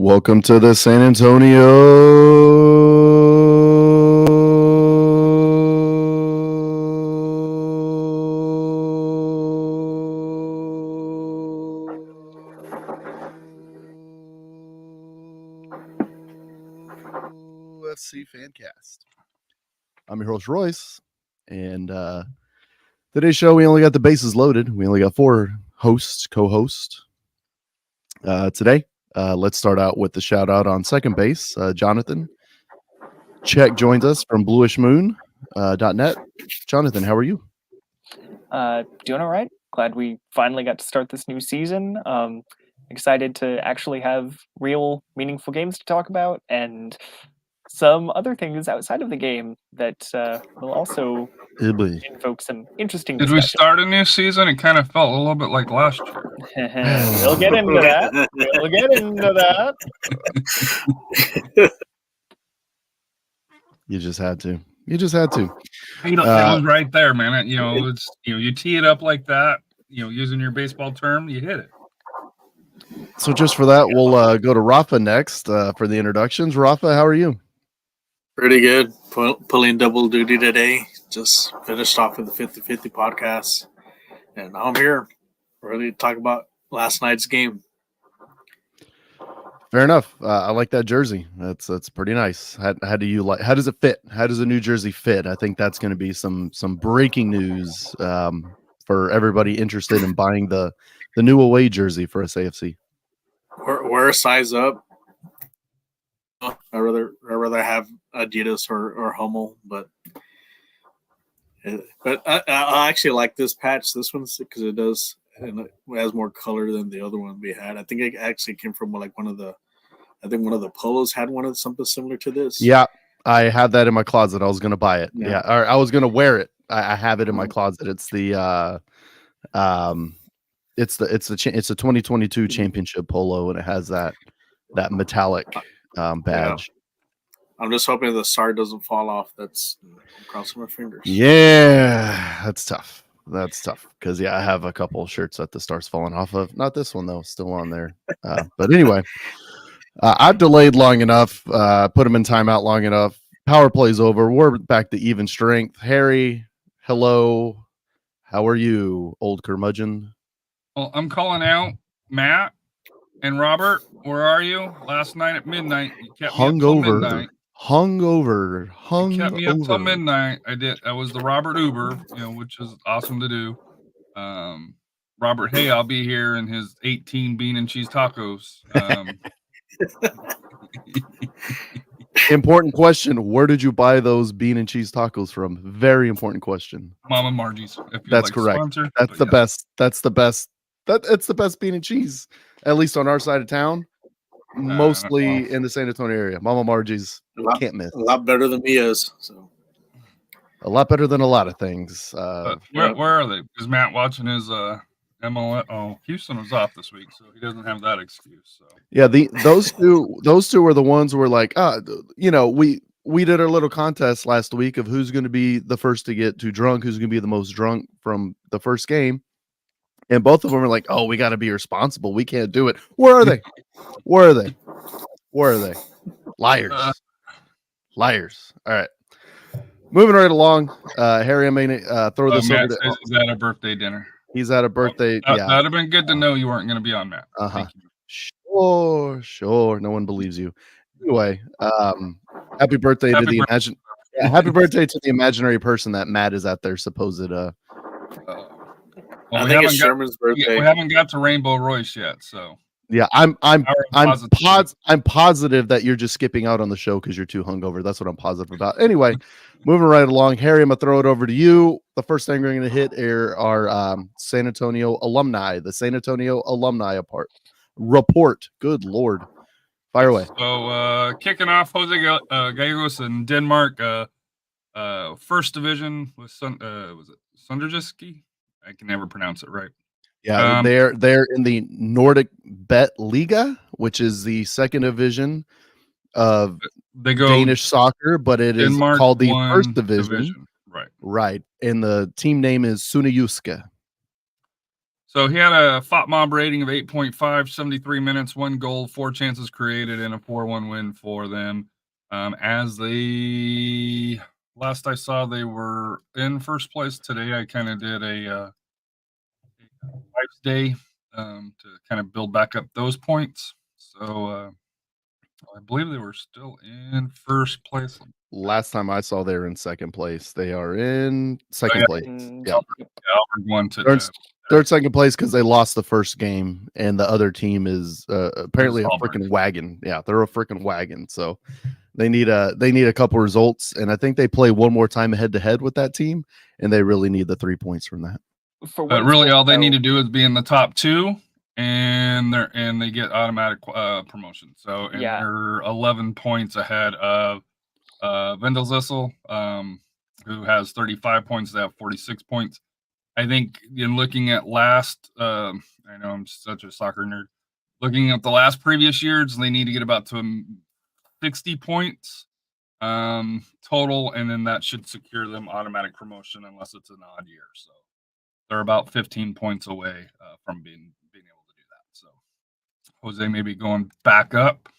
Welcome to the San Antonio SAFC Fan Cast. I'm your host, Royce, and today's show, we only got the bases loaded. We only got 4 hosts, co-hosts today. Let's start out with the shout out on second base. Jonathan Check joins us from bluishmoon.net. Jonathan, how are you? Doing all right. Glad we finally got to start this new season. Excited to actually have real, meaningful games to talk about and some other things outside of the game that will also invoke some interesting discussion. Did we start a new season? It kind of felt a little bit like last year. We'll get into that. You just had to. It was right there, man. You tee it up like that, using your baseball term, you hit it. So just for that, we'll go to Rafa next for the introductions. Rafa, how are you? Pretty good. Pulling double duty today. Just finished off with the 50-50 podcast. And now I'm here ready to talk about last night's game. Fair enough. I like that jersey. That's pretty nice. How do you like? How does it fit? How does a new jersey fit? I think that's going to be some breaking news for everybody interested in buying the new away jersey for SAFC. We're a size up. I rather have Adidas or Hummel, but I actually like this patch. This one because it does. And it has more color than the other one we had. I think it actually came from one of the polos had one of something similar to this. Yeah, I have that in my closet. I was going to buy it. Yeah, or I was going to wear it. I have it in my closet. It's the it's a 2022 championship polo, and it has that metallic badge. Yeah. I'm just hoping the SAR doesn't fall off. I'm crossing my fingers. Yeah, that's tough. That's tough because I have a couple of shirts that the star's falling off of. Not this one though, still on there. But anyway, I've delayed long enough. Put them in timeout long enough. Power play's over. We're back to even strength. Harry, hello. How are you, old curmudgeon? Well, I'm calling out Matt and Robert. Where are you? Last night at midnight, you kept me up till midnight. Hungover. Kept me up till midnight. I was the Robert Uber, which is awesome to do. Robert, hey, I'll be here in his 18 bean and cheese tacos. Important question. Where did you buy those bean and cheese tacos from? Very important question. Mama Margie's. That's correct. Sponsor, That's the best. That's the best. It's the best bean and cheese, at least on our side of town. Mostly in the San Antonio area. Mama Margie's can't miss. A lot better than Mia's. So. A lot better than a lot of things. Where are they? Is Matt watching his MLS? Oh, Houston was off this week, so he doesn't have that excuse. So yeah, those two were the ones who were like, we did our little contest last week of who's going to be the first to get too drunk, who's going to be the most drunk from the first game. And both of them are like, oh, we got to be responsible. We can't do it. Where are they? Where are they? Liars. Liars. All right. Moving right along. Harry, I may throw this over to... He's at a birthday dinner. He's at a birthday. That'd have been good to know you weren't going to be on, Matt. Uh-huh. Sure. No one believes you. Anyway, happy birthday to the happy birthday to the imaginary person that Matt is at their supposed I think it's Sherman's birthday. We haven't got to Rainbow Royce yet, so yeah, I'm positive that you're just skipping out on the show because you're too hungover. That's what I'm positive about. Anyway, moving right along, Harry, I'm gonna throw it over to you. The first thing we're gonna hit are San Antonio alumni, the San Antonio alumni report. Good Lord, fire away. So kicking off, Jose Gallegos in Denmark, first division with was it Sonderjuske? I can never pronounce it right. Yeah, they're in the Nordic Bet Liga, which is the second division of Danish soccer, but it is Denmark called the first division. Right. Right. And the team name is Sonderjuske. So he had a FOTMOB rating of 8.5, 73 minutes, 1 goal, 4 chances created, and a 4-1 win for them. As they last I saw, they were in first place today. I kind of did a wife's day to kind of build back up those points. So I believe they were still in first place. Last time I saw, they were in second place. They are in second place. Yeah, Albert won they're in second place because they lost the first game, and the other team is apparently a freaking wagon. Yeah, they're a freaking wagon. So they need a couple results, and I think they play one more time head to head with that team, and they really need the 3 points from that. But really, all they need to do is be in the top 2, and they get automatic promotion. So they're 11 points ahead of Wendelsissel, who has 35 points. They have 46 points. I think in looking at last, I know I'm such a soccer nerd. Looking at the last previous years, they need to get about to 60 points total, and then that should secure them automatic promotion unless it's an odd year. So they're about 15 points away from being able to do that. So Jose may be going back up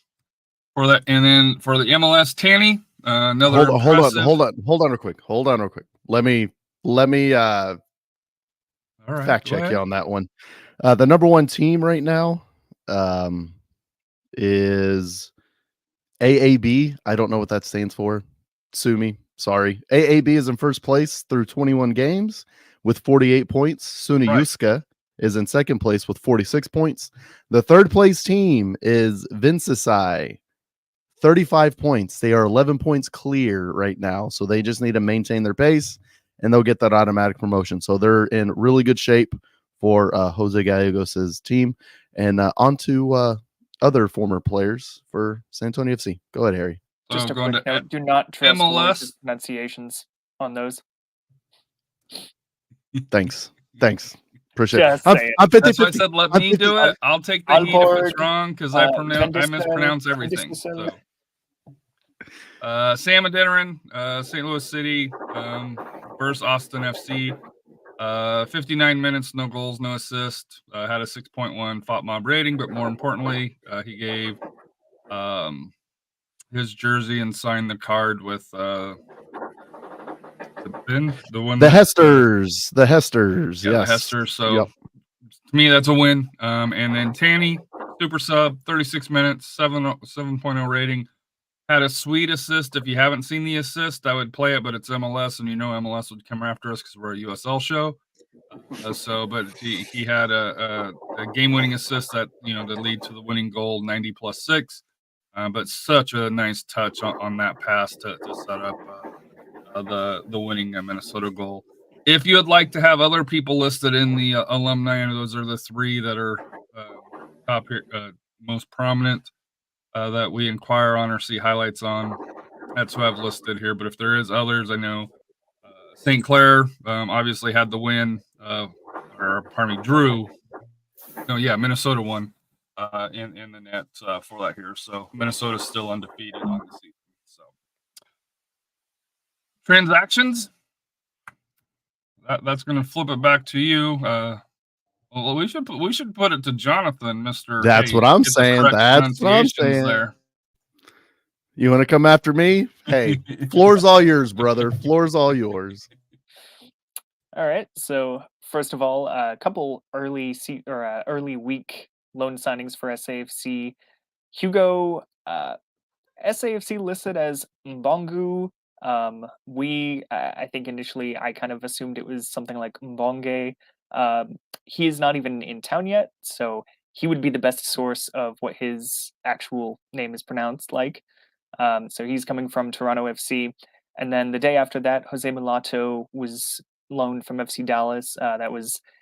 for that, and then for the MLS, Tani. Another hold on real quick. Let me fact check you on that one. The number 1 team right now is AAB. I don't know what that stands for. Sue me. Sorry. AAB is in first place through 21 games with 48 points. Sonderjuske is in second place with 46 points. The third place team is Vincesai. 35 points. They are 11 points clear right now. So they just need to maintain their pace and they'll get that automatic promotion. So they're in really good shape for Jose Gallegos' team. And on to other former players for SanAntonio FC. Go ahead, Harry. Just a quick note, do not trust MLS pronunciations on those. Thanks. Appreciate it. I'm 50, That's why I said let me do it. I'll take the heat if it's wrong because I mispronounce everything. So. Sam Adeniran, St. Louis City versus Austin FC. 59 minutes, no goals, no assist. Had a 6.1 FOTMOB rating, but more importantly, he gave his jersey and signed the card with the Hesters. The Hesters. Yeah, yes. The Hesters. So to me, that's a win. And then Tani, super sub, 36 minutes, 7.0 rating. Had a sweet assist. If you haven't seen the assist, I would play it, but it's MLS, and MLS would come after us because we're a USL show. But he had a game-winning assist that that lead to the winning goal, 90+6. But such a nice touch on that pass to set up the winning Minnesota goal. If you would like to have other people listed in the alumni, and those are the 3 that are top here, most prominent. That we inquire on or see highlights on. That's who I've listed here. But if there is others, I know St. Clair obviously had the win, drew. Minnesota won in the net for that here. So Minnesota's still undefeated on the season. So transactions, that's going to flip it back to you. Well, we should put it to Jonathan, Mr. That's what I'm saying. That's what I'm saying. There. You want to come after me? Hey, floor's all yours, brother. Floor's all yours. All right. So first of all, a couple early week loan signings for SAFC. Hugo, SAFC listed as Mbongu. I think initially I kind of assumed it was something like Mbonge. He is not even in town yet, so he would be the best source of what his actual name is pronounced like. So he's coming from Toronto FC. And then the day after that, Jose Mulato was loaned from FC Dallas.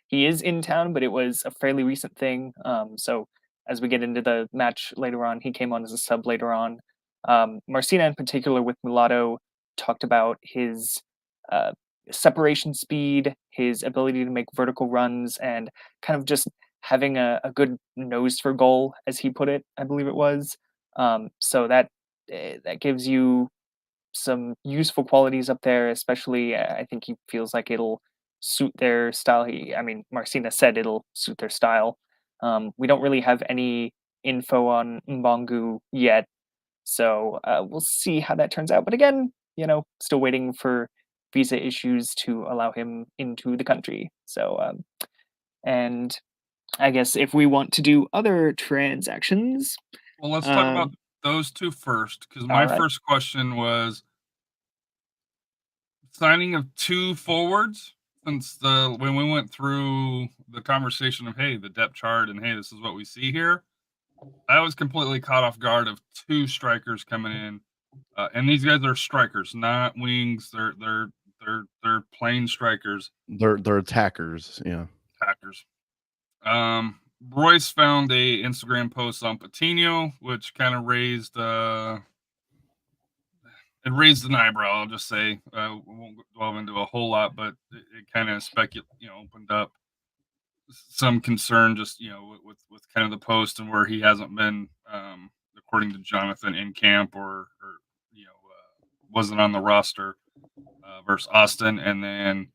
He is in town, but it was a fairly recent thing. So as we get into the match later on, he came on as a sub later on. Marcina in particular with Mulato talked about his separation speed, his ability to make vertical runs, and kind of just having a good nose for goal, as he put it, I believe it was. So that gives you some useful qualities up there, especially I think he feels like it'll suit their style. Marcina said it'll suit their style. We don't really have any info on Mbongu yet, so we'll see how that turns out. But again, still waiting for visa issues to allow him into the country. So, and I guess if we want to do other transactions, well, let's talk about those two first, because my first question was signing of 2 forwards. Since when we went through the conversation of, hey, the depth chart and hey, this is what we see here, I was completely caught off guard of 2 strikers coming in, and these guys are strikers, not wings. They're plain strikers. They're attackers. Yeah, attackers. Royce found a Instagram post on Patino, which kind of raised an eyebrow. I'll just say we won't delve into a whole lot, but it kind of opened up some concern, just with kind of the post and where he hasn't been, according to Jonathan, in camp or wasn't on the roster versus Austin, and then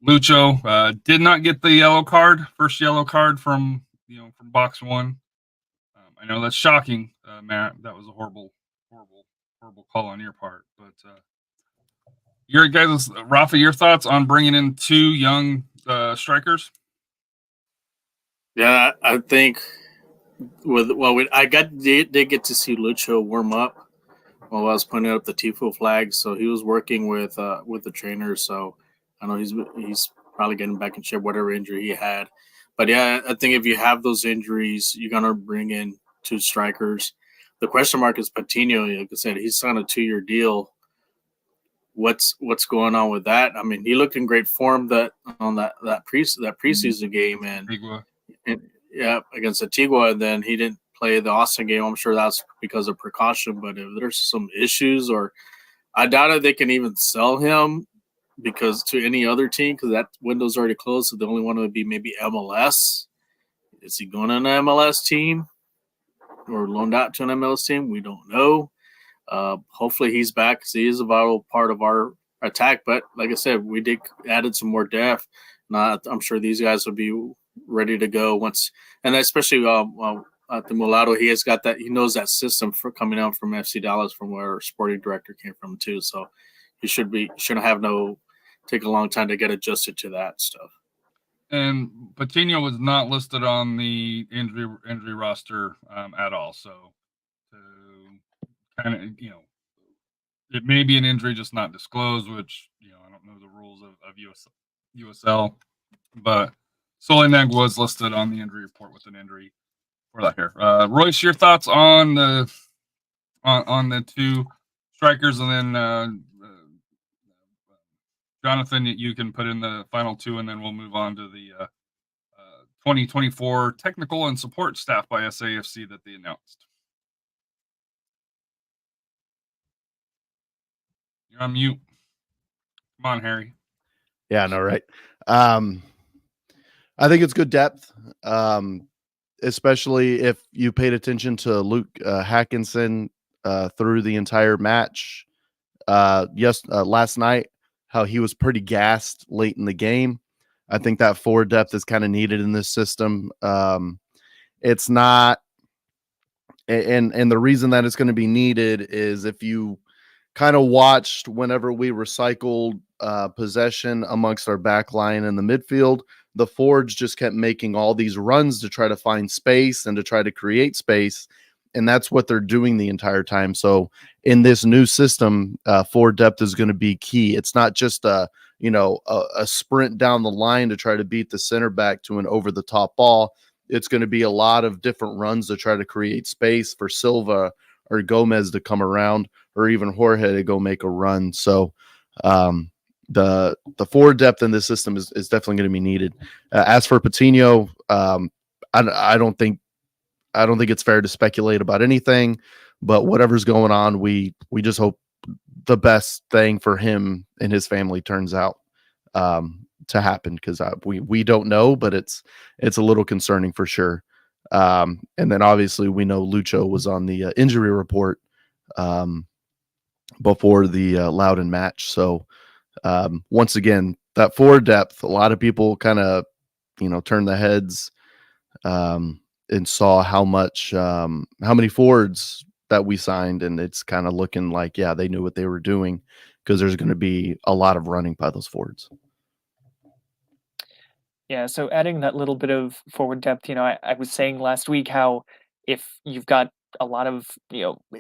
Lucho did not get the first yellow card from box 1. I know that's shocking, Matt. That was a horrible call on your part. But your guys, Rafa, your thoughts on bringing in 2 young strikers? Yeah, I think did get to see Lucho warm up while I was putting up the Tifo flag. So he was working with the trainer. So I know he's probably getting back in shape, whatever injury he had. But yeah, I think if you have those injuries, you're gonna bring in 2 strikers. The question mark is Patino. Like I said, he's signed a 2-year deal. What's going on with that? I mean, he looked in great form that preseason game and against Antigua, and then he didn't play the Austin game. I'm sure that's because of precaution. But if there's some issues, or I doubt if they can even sell him because to any other team, because that window's already closed. So the only one would be maybe MLS. Is he going to an MLS team or loaned out to an MLS team? We don't know. Hopefully he's back because he is a vital part of our attack. But like I said, we did added some more depth. I'm sure these guys will be ready to go once, and especially at the Mulato, he has got that. He knows that system for coming out from FC Dallas, from where our sporting director came from too. So he shouldn't take a long time to get adjusted to that stuff. And Patino was not listed on the injury roster at all. So kind of, it may be an injury just not disclosed, which, I don't know the rules of USL, but Solineg was listed on the injury report with an injury for that here. Royce, your thoughts on the 2 strikers, and then Jonathan, you can put in the final 2, and then we'll move on to the 2024 technical and support staff by SAFC that they announced. You're on mute. Come on, Harry. Yeah, I know, right? I think it's good depth, especially if you paid attention to Luke Hackinson through the entire match. Last night, how he was pretty gassed late in the game. I think that forward depth is kind of needed in this system. It's not, and the reason that it's going to be needed is if you kind of watched whenever we recycled possession amongst our back line in the midfield, the forwards just kept making all these runs to try to find space and to try to create space. And that's what they're doing the entire time. So in this new system, forward depth is going to be key. It's not just a sprint down the line to try to beat the center back to an over the top ball. It's going to be a lot of different runs to try to create space for Silva or Gomez to come around, or even Jorge to go make a run. So the forward depth in this system is definitely going to be needed. As for Patino, I don't think it's fair to speculate about anything, but whatever's going on, we just hope the best thing for him and his family turns out to happen, because we don't know, but it's a little concerning for sure. And then obviously we know Lucho was on the injury report before the Loudoun match. So once again, that forward depth, a lot of people kind of, turned their heads and saw how many forwards that we signed, and it's kind of looking like, yeah, they knew what they were doing because there's going to be a lot of running by those forwards. Yeah, so adding that little bit of forward depth, I was saying last week how if you've got a lot of,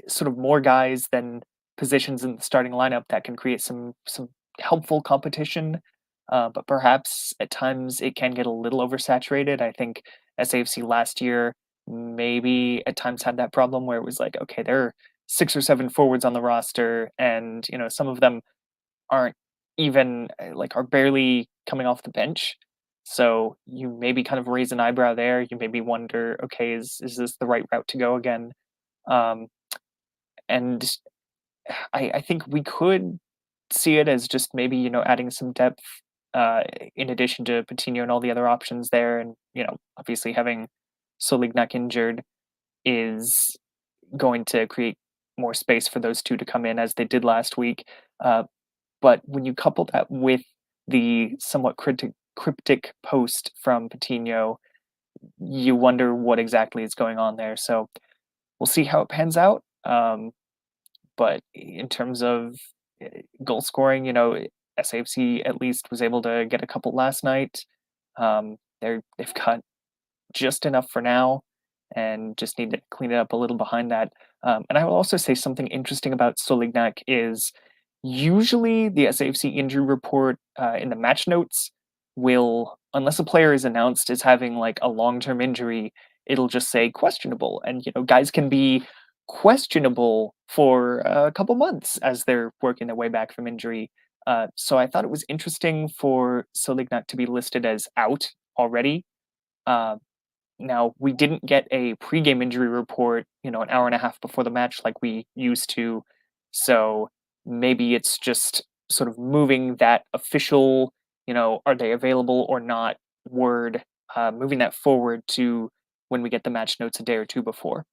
sort of more guys than positions in the starting lineup, that can create some helpful competition. But perhaps at times it can get a little oversaturated. I think SAFC last year maybe at times had that problem where it was like, okay, there are 6 or 7 forwards on the roster, and some of them aren't even are barely coming off the bench. So you maybe kind of raise an eyebrow there. You maybe wonder, okay, is this the right route to go again? Um, and I think we could see it as just maybe adding some depth in addition to Patino and all the other options there, and obviously having Solignac injured is going to create more space for those two to come in as they did last week. But when you couple that with the somewhat cryptic post from Patino, you wonder what exactly is going on there. So we'll see how it pans out. But in terms of goal scoring, SAFC at least was able to get a couple last night. They've got just enough for now, and just need to clean it up a little behind that. And I will also say something interesting about Solignac is usually the SAFC injury report in the match notes will, unless a player is announced as having like a long-term injury, it'll just say questionable. And, guys can be questionable for a couple months as they're working their way back from injury. So I thought it was interesting for Solignac to be listed as out already. Now, we didn't get a pregame injury report, an hour and a half before the match like we used to. So maybe it's just sort of moving that official, are they available or not word, moving that forward to when we get the match notes a day or two before.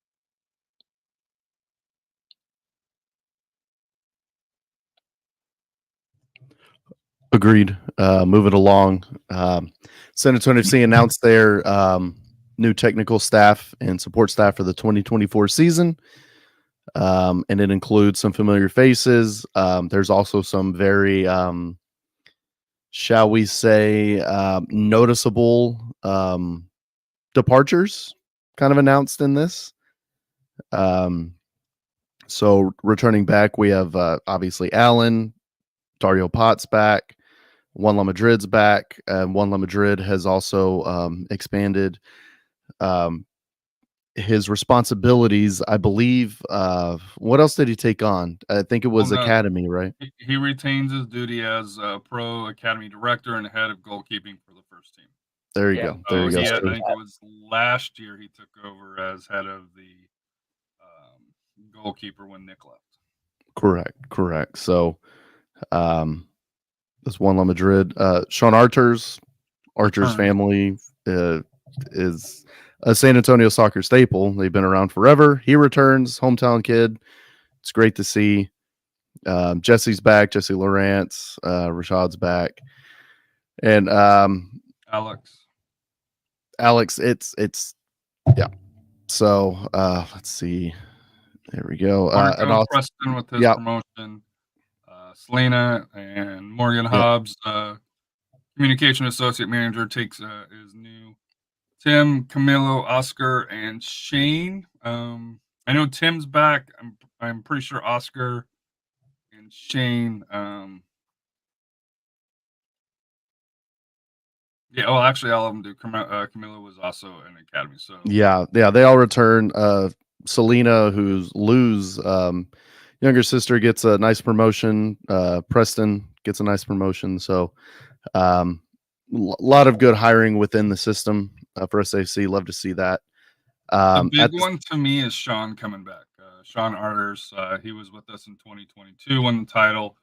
Agreed. Moving along. SanAntonio FC announced their new technical staff and support staff for the 2024 season. And it includes some familiar faces. There's also some very, shall we say, noticeable departures kind of announced in this. So returning back, we have obviously Allen, Dario Potts back, Juan La Madrid's back, and Juan La Madrid has also expanded his responsibilities, I believe. What else did he take on? I think it was academy, right? He retains his duty as pro academy director and head of goalkeeping for the first team. There you go. There you go. I think it was last year he took over as head of the goalkeeper when Nick left. Correct. So this Juan La Madrid, Sean Archer's family is a San Antonio soccer staple. They've been around forever. He returns, hometown kid. It's great to see. Jesse's back. Jesse Lawrence, Rashad's back, and Alex. It's yeah. So let's see. There we go. And also Preston with his promotion. Selena and Morgan Hobbs, communication associate manager, takes is new. Tim, Camilo, Oscar, and Shane. I know Tim's back. I'm pretty sure Oscar and Shane. Actually, all of them do. Camilo was also in academy. So yeah, they all return. Selena, who's Lou's younger sister, gets a nice promotion. Preston gets a nice promotion. So a lot of good hiring within the system for SAFC. Love to see that. The big one to me is Sean coming back. Sean Arters, he was with us in 2022, won the title.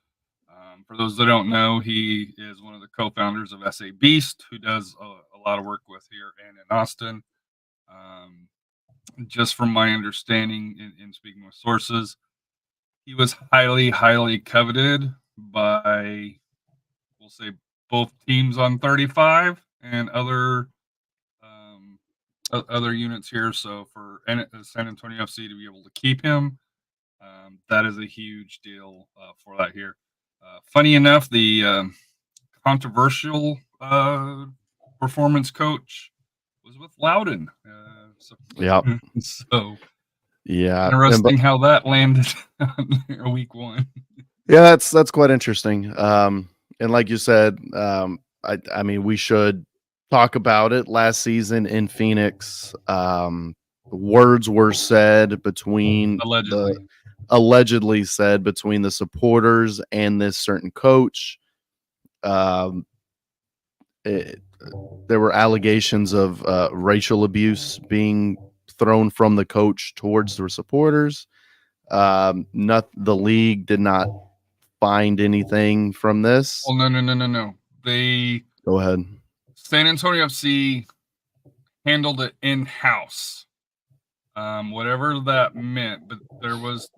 For those that don't know, he is one of the co-founders of SA Beast, who does a lot of work with here and in Austin. Just from my understanding in speaking with sources, he was highly, highly coveted by, we'll say, both teams on 35 and other units here. So for SanAntonio FC to be able to keep him, that is a huge deal for that here. Funny enough, the controversial performance coach was with Loudoun. Yep. So yeah, interesting how that landed on week 1. Yeah, that's quite interesting. And like you said, I mean, we should talk about it. Last season in Phoenix, words were said between allegedly said between the supporters and this certain coach. There were allegations of racial abuse being thrown from the coach towards the supporters. The league did not find anything from this. Well, no. They go ahead. SanAntonio FC handled it in-house. Whatever that meant, but there was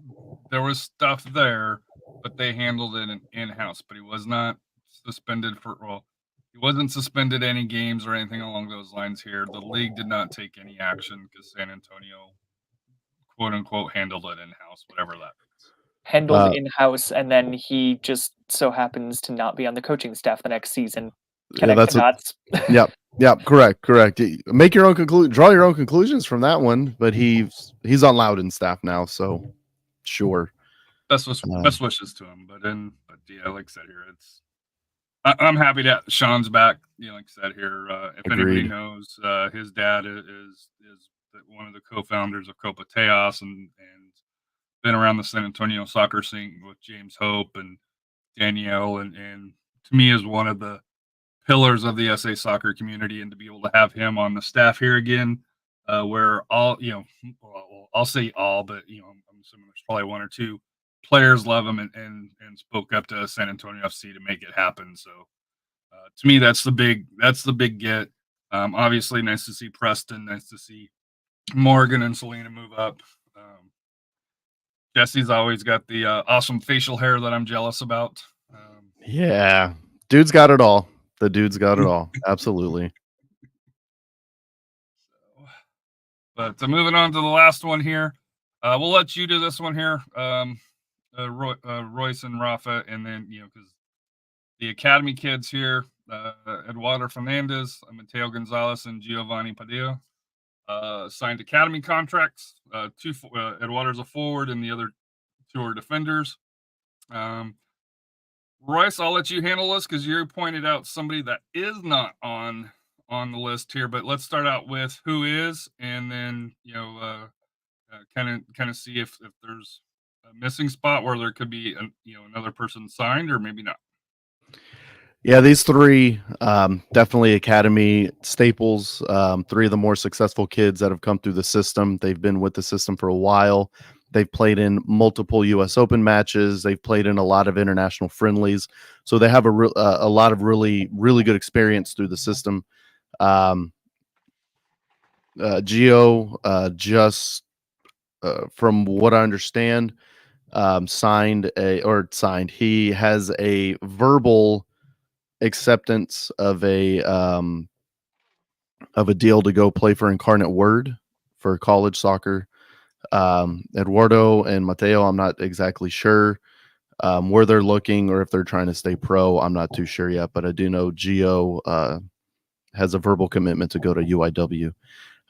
stuff there, but they handled it in-house. But he was not suspended he wasn't suspended any games or anything along those lines here. The league did not take any action because SanAntonio, quote unquote, handled it in-house, whatever that means. Handled in-house, and then he just so happens to not be on the coaching staff the next season. Connect the dots. Yep, correct. Make your own draw your own conclusions from that one. But he's on Loudoun staff now, so sure. Best wishes to him. But yeah, like I said here, I'm happy that Sean's back. Like I said here, if anybody knows, his dad is one of the co-founders of Copa Teos and been around the SanAntonio soccer scene with James Hope and Danielle, and to me is one of the pillars of the SA soccer community, and to be able to have him on the staff here again, where all, I'll say all, but I'm assuming there's probably one or two players love him and spoke up to SanAntonio FC to make it happen. So to me, that's the big get. Obviously nice to see Preston, nice to see Morgan and Selena move up. Jesse's always got the awesome facial hair that I'm jealous about. Yeah, dude's got it all. The dude's got it all. Absolutely. But moving on to the last one here, we'll let you do this one here, Royce and Rafa, and then because the academy kids here, Eduardo Fernandez, Mateo Gonzales, and Giovanni Padilla, signed academy contracts. Eduardo's a forward, and the other two are defenders. Royce, I'll let you handle this because you pointed out somebody that is not on the list here. But let's start out with who is, and then kind of see if there's a missing spot where there could be another person signed or maybe not. Yeah, these three definitely academy staples. Three of the more successful kids that have come through the system. They've been with the system for a while. They've played in multiple U.S. Open matches. They've played in a lot of international friendlies. So they have a lot of really, really good experience through the system. Gio just, from what I understand, signed. He has a verbal acceptance of a deal to go play for Incarnate Word for college soccer. Eduardo and Mateo, I'm not exactly sure where they're looking or if they're trying to stay pro. I'm not too sure yet, but I do know Gio has a verbal commitment to go to UIW.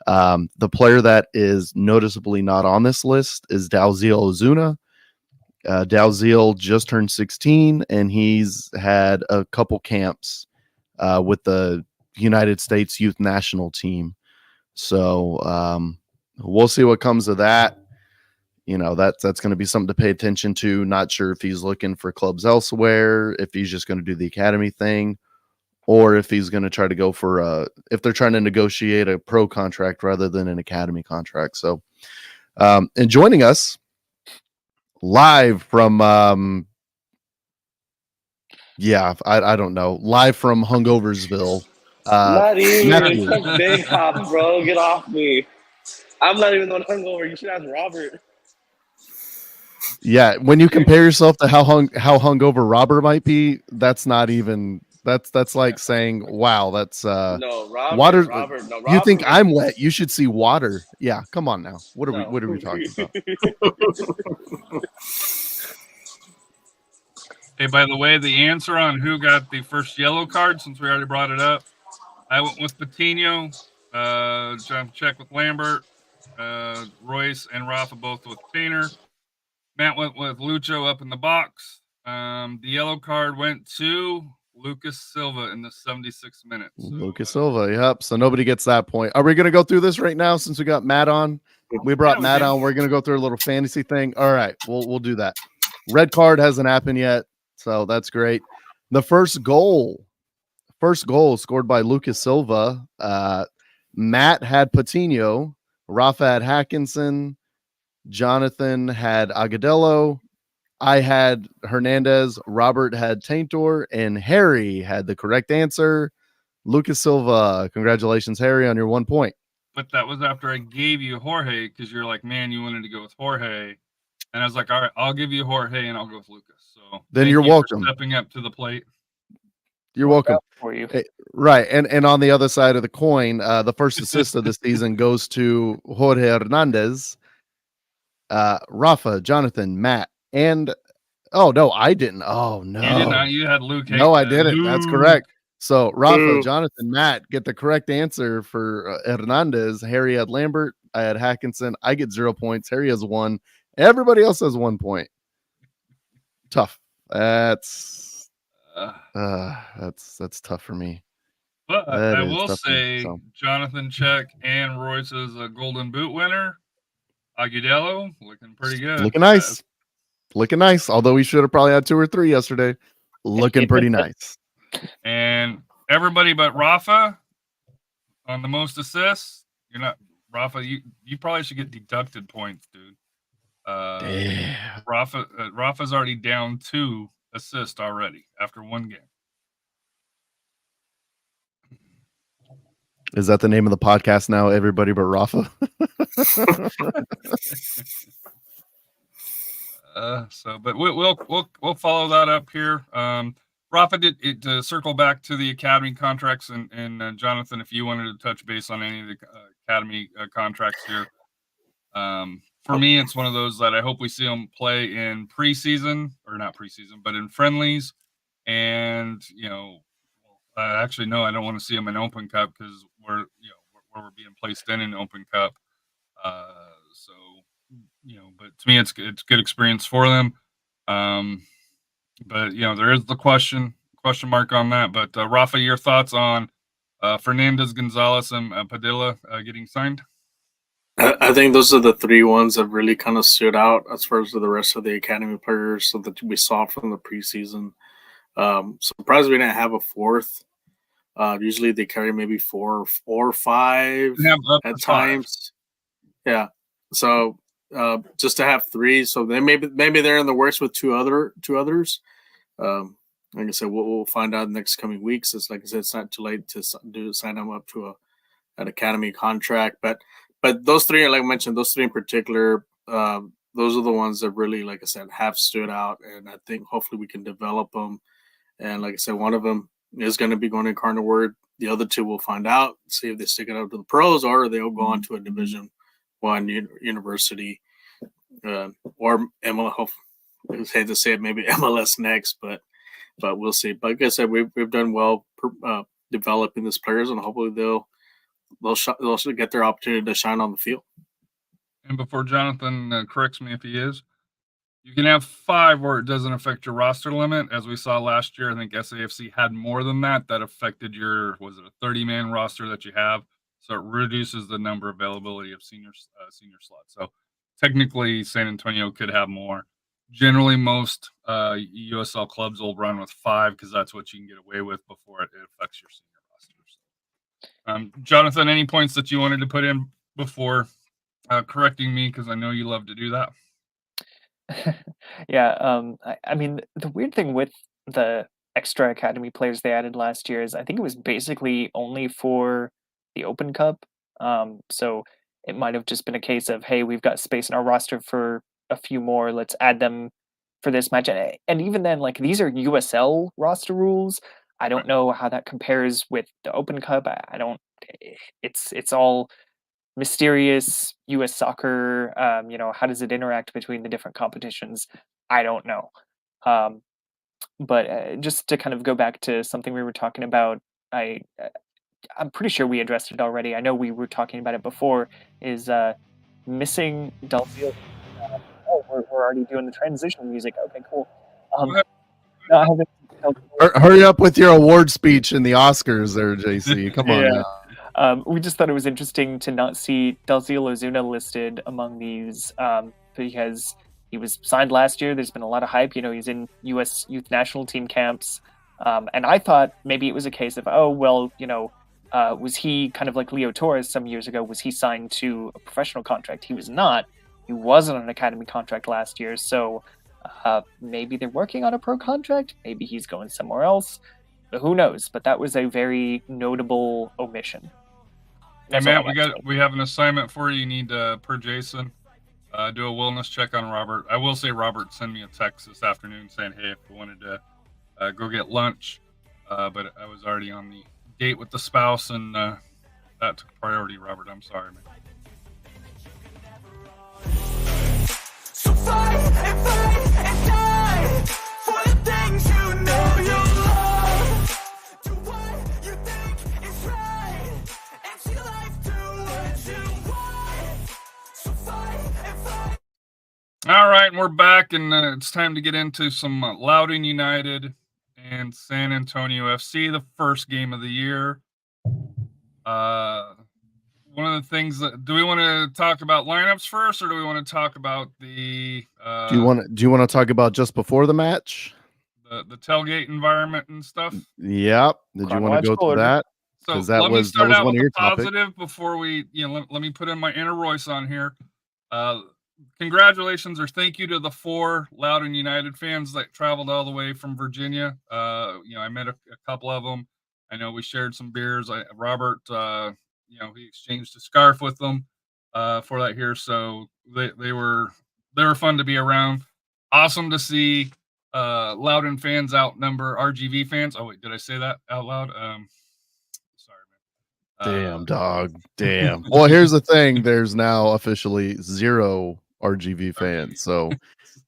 The player that is noticeably not on this list is Dalziel Ozuna. Dalziel just turned 16, and he's had a couple camps with the United States youth national team. So we'll see what comes of that. That's going to be something to pay attention to. Not sure if he's looking for clubs elsewhere, if he's just going to do the academy thing, or if he's going to try to go for if they're trying to negotiate a pro contract rather than an academy contract. So, and joining us live from, I don't know, live from Hungoversville. Not even some big hop, bro. Get off me. I'm not even the one hungover. You should ask Robert. Yeah, when you compare yourself to how hungover Robert might be, that's not even That's like saying, wow, that's No, Robert. water. Robert. No, Robert. You think I'm wet? You should see water. Yeah, come on now. What are we talking about? Hey, by the way, the answer on who got the first yellow card, since we already brought it up, I went with Patino, John Check with Lambert, Royce and Rafa both with Painter. Matt went with Lucho up in the box. The yellow card went to Lucas Silva in the 76th minute. So, Lucas Silva, yep. So nobody gets that point. Are we going to go through this right now since we got Matt on? We brought Matt on. We're going to go through a little fantasy thing. All right, we'll do that. Red card hasn't happened yet, so that's great. The first goal scored by Lucas Silva. Matt had Patino, Rafa had Hackinson, Jonathan had Agudelo, I had Fernandez, Robert had Taintor, and Harry had the correct answer. Lucas Silva. Congratulations, Harry, on your 1 point. But that was after I gave you Jorge, because you're like, man, you wanted to go with Jorge. And I was like, all right, I'll give you Jorge and I'll go with Lucas. So then you're welcome. Stepping up to the plate. You're welcome. For you. Right. And on the other side of the coin, the first assist of the season goes to Jorge Hernandez, Rafa, Jonathan, Matt, and no, I didn't. Oh no. You did not. You had Luke. No, I didn't. That's correct. So Rafa, Jonathan, Matt get the correct answer for Hernandez. Harry had Lambert. I had Hackinson. I get 0 points. Harry has 1. Everybody else has 1 point. Tough. That's tough for me. But That I is will tough for me, say so. Jonathan Check and Royce is a Golden Boot winner. Agudelo looking pretty good. Looking nice. Looking nice. Although we should have probably had 2 or 3 yesterday. Looking pretty nice. And everybody but Rafa on the most assists. You're not Rafa. You probably should get deducted points, dude. Rafa's already down 2 assists already after 1 game. Is that the name of the podcast now? Everybody but Rafa. But we'll follow that up here. Rafa did it to circle back to the academy contracts, and Jonathan, if you wanted to touch base on any of the academy contracts here. For me, it's one of those that I hope we see them play in preseason, or not preseason, but in friendlies. And actually, no, I don't want to see them in Open Cup because where we're being placed in an Open Cup. But to me, it's good experience for them. But there is the question mark on that. But Rafa, your thoughts on Fernandez, Gonzales, and Padilla getting signed? I think those are the 3 ones that really kind of stood out as far as the rest of the academy players so that we saw from the preseason. Surprised we didn't have a 4th. Usually they carry maybe 4 or 5 at times. 5. Yeah. So just to have 3, so they maybe they're in the works with 2 others. Like I said, we'll find out in the next coming weeks. It's like I said, it's not too late to sign them up to an academy contract. But those 3, like I mentioned, those 3 in particular, those are the ones that really, like I said, have stood out. And I think hopefully we can develop them. And like I said, one of them is going to be going to Cardinal Word. The other 2 will find out, see if they stick it out to the pros or they'll go on to a Division I university or MLS. I hate to say it, maybe MLS next, but we'll see. But like I said, we've done well developing these players, and hopefully they'll get their opportunity to shine on the field. And before Jonathan corrects me if he is, you can have 5 where it doesn't affect your roster limit. As we saw last year, I think SAFC had more than that affected your, was it a 30-man roster that you have? So it reduces the number availability of senior slots. So technically, SanAntonio could have more. Generally, most USL clubs will run with 5 because that's what you can get away with before it affects your senior roster. Jonathan, any points that you wanted to put in before correcting me? Because I know you love to do that. Yeah, I mean, the weird thing with the extra academy players they added last year is I think it was basically only for the Open Cup. So it might have just been a case of, hey, we've got space in our roster for a few more. Let's add them for this match. And even then, like, these are USL roster rules. I don't know how that compares with the Open Cup. I don't. It's all mysterious. U.S. soccer. How does it interact between the different competitions? I don't know. But just to kind of go back to something we were talking about, I'm pretty sure we addressed it already. I know we were talking about it before. Is missing Dalziel. We're already doing the transition music. Okay, cool. Not having Hurry up with your award speech in the Oscars there, JC. Come on now. We just thought it was interesting to not see Dalziel Ozuna listed among these because he was signed last year. There's been a lot of hype. He's in U.S. youth national team camps. And I thought maybe it was a case of, was he kind of like Leo Torres some years ago? Was he signed to a professional contract? He was not. He wasn't on an academy contract last year. So maybe they're working on a pro contract. Maybe he's going somewhere else. But who knows? But that was a very notable omission. Hey, Matt, we have an assignment for you. You need per Jason. Do a wellness check on Robert. I will say Robert sent me a text this afternoon saying, hey, if we wanted to go get lunch, but I was already on the date with the spouse, and that took priority, Robert. I'm sorry, man. So fight and die for the things you know you love. Do what you think is right, and see life do what you want. So fight. All right, and we're back, and it's time to get into some Loudoun United and SanAntonio FC, the first game of the year. One of the things do we want to talk about lineups first, or do we want to talk about the? Do you want to talk about just before the match? The tailgate environment and stuff. Yep. Did you want to go through that? So that let was, me start that was out one with of your the positive topic. before we, let me put in my inner Royce on here. Congratulations or thank you to the 4 Loudoun United fans that traveled all the way from Virginia. I met a couple of them. I know we shared some beers. Robert, he exchanged a scarf with them for that here. So they were fun to be around. Awesome to see Loudoun fans outnumber RGV fans. Oh wait, did I say that out loud? Sorry, man. Damn, dog. Damn. Well, here's the thing. There's now officially 0 RGV fans. So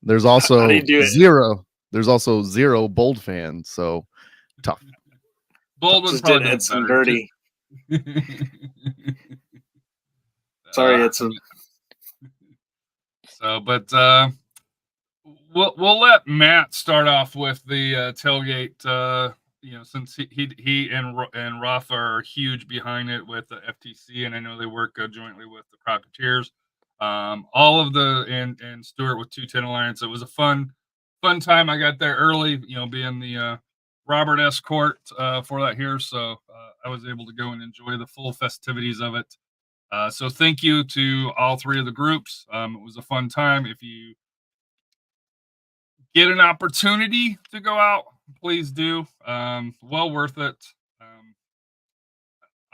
there's also zero. There's also 0 Bold fans. So tough. Bold was Just probably did Edson better. dirty. Sorry, Edson. So, but we'll let Matt start off with the tailgate. Since he and Rafa are huge behind it with the FTC, and I know they work jointly with the Crocketeers. All of and Stuart with 210 Alliance. It was a fun time. I got there early, being the Robert escort for that here, so I was able to go and enjoy the full festivities of it. So thank you to all 3 of the groups. It was a fun time. If you get an opportunity to go out, please do. Well worth it.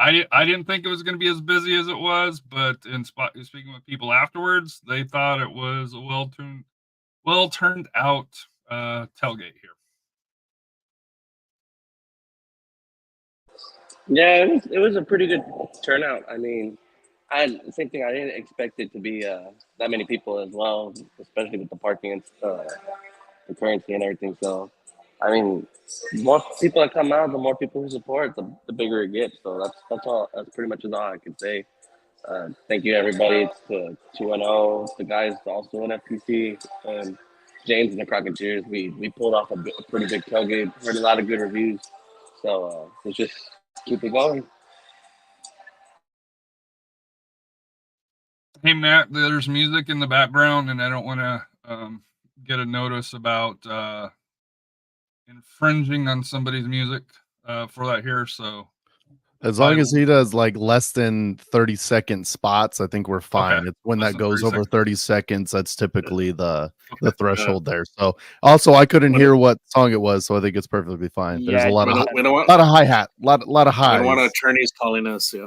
I didn't think it was going to be as busy as it was, but in speaking with people afterwards, they thought it was a well turned out tailgate here. Yeah, it was a pretty good turnout. I mean, same thing. I didn't expect it to be that many people as well, especially with the parking and the currency and everything. So, I mean, the more people that come out, the more people who support, the bigger it gets. So that's all. That's pretty much all I can say. Thank you everybody to 2-0, the guys also in FPC, and James and the Crocketeers. We pulled off a pretty big tailgate. Heard a lot of good reviews. So let's just keep it going. Hey Matt, there's music in the background, and I don't want to get a notice about infringing on somebody's music for that here. So as long as he does like less than 30-second spots, I think we're fine. Okay. It's when Less that than goes 30 over seconds. 30 seconds, that's typically the threshold there. So also I couldn't hear what song it was, so I think it's perfectly fine. There's a lot of hi-hat, lot of highs. We don't want attorneys calling us. Yeah.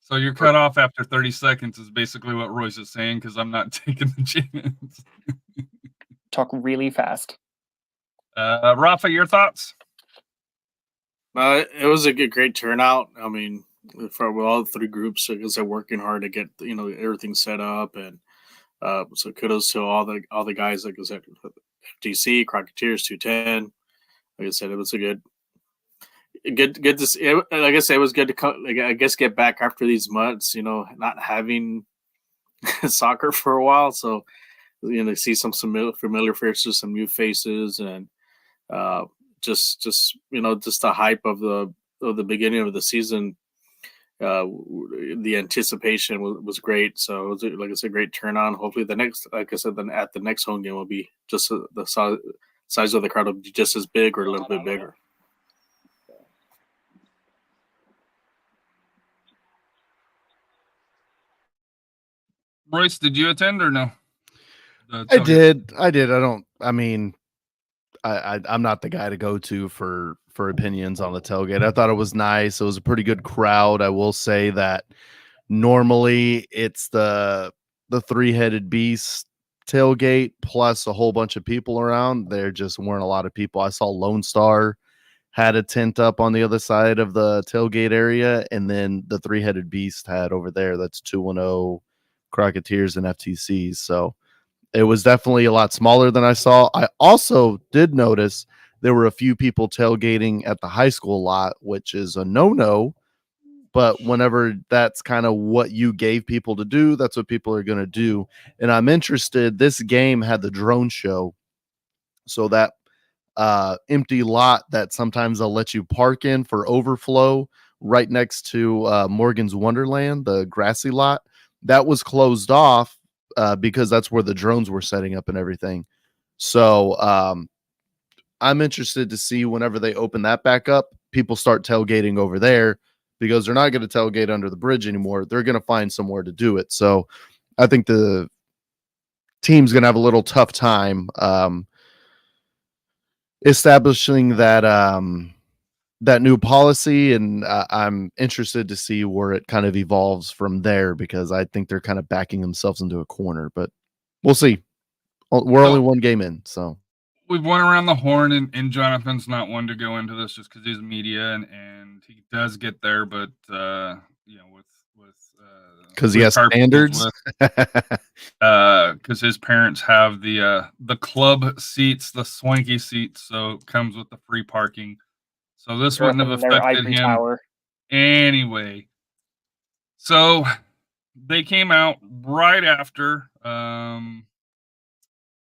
So you're cut off after 30 seconds is basically what Royce is saying, because I'm not taking the chance. Talk really fast. Rafa, your thoughts? It was a great turnout. I mean, for all three groups, because they're working hard to get everything set up, and so kudos to all the guys. Like I said, FTC, Crocketeers, 210. Like I said, it was a good to see. Like I said, it was good to get back after these months. Not having soccer for a while, so see some familiar faces, some new faces, and just the hype of the beginning of the season. The anticipation was great. So it was, like I said, great turn on. Hopefully the next, like I said, then at the next home game will be just the size of the crowd will be just as big or a little bit bigger. Royce, did you attend or no? I did. I'm not the guy to go to for opinions on the tailgate. I thought it was nice. It was a pretty good crowd. I will say that normally it's the three-headed beast tailgate plus a whole bunch of people around. There just weren't a lot of people. I saw Lone Star had a tent up on the other side of the tailgate area, and then the three-headed beast had over there. That's 210 Crocketeers and FTCs. So it was definitely a lot smaller than I saw. I also did notice there were a few people tailgating at the high school lot, which is a no-no. But whenever that's kind of what you gave people to do, that's what people are going to do. And I'm interested. This game had the drone show. So that empty lot that sometimes they'll let you park in for overflow right next to Morgan's Wonderland, the grassy lot, that was closed off. Because that's where the drones were setting up and everything. So I'm interested to see whenever they open that back up, people start tailgating over there because they're not going to tailgate under the bridge anymore. They're going to find somewhere to do it. So I think the team's going to have a little tough time establishing that new policy, and I'm interested to see where it kind of evolves from there because I think they're kind of backing themselves into a corner, but we'll see. We're only one game in, so we've went around the horn, and Jonathan's not one to go into this just because he's media and he does get there, but with because he has standards, because his parents have the club seats, the swanky seats, so it comes with the free parking. So this wouldn't have affected him anyway. So they came out right after our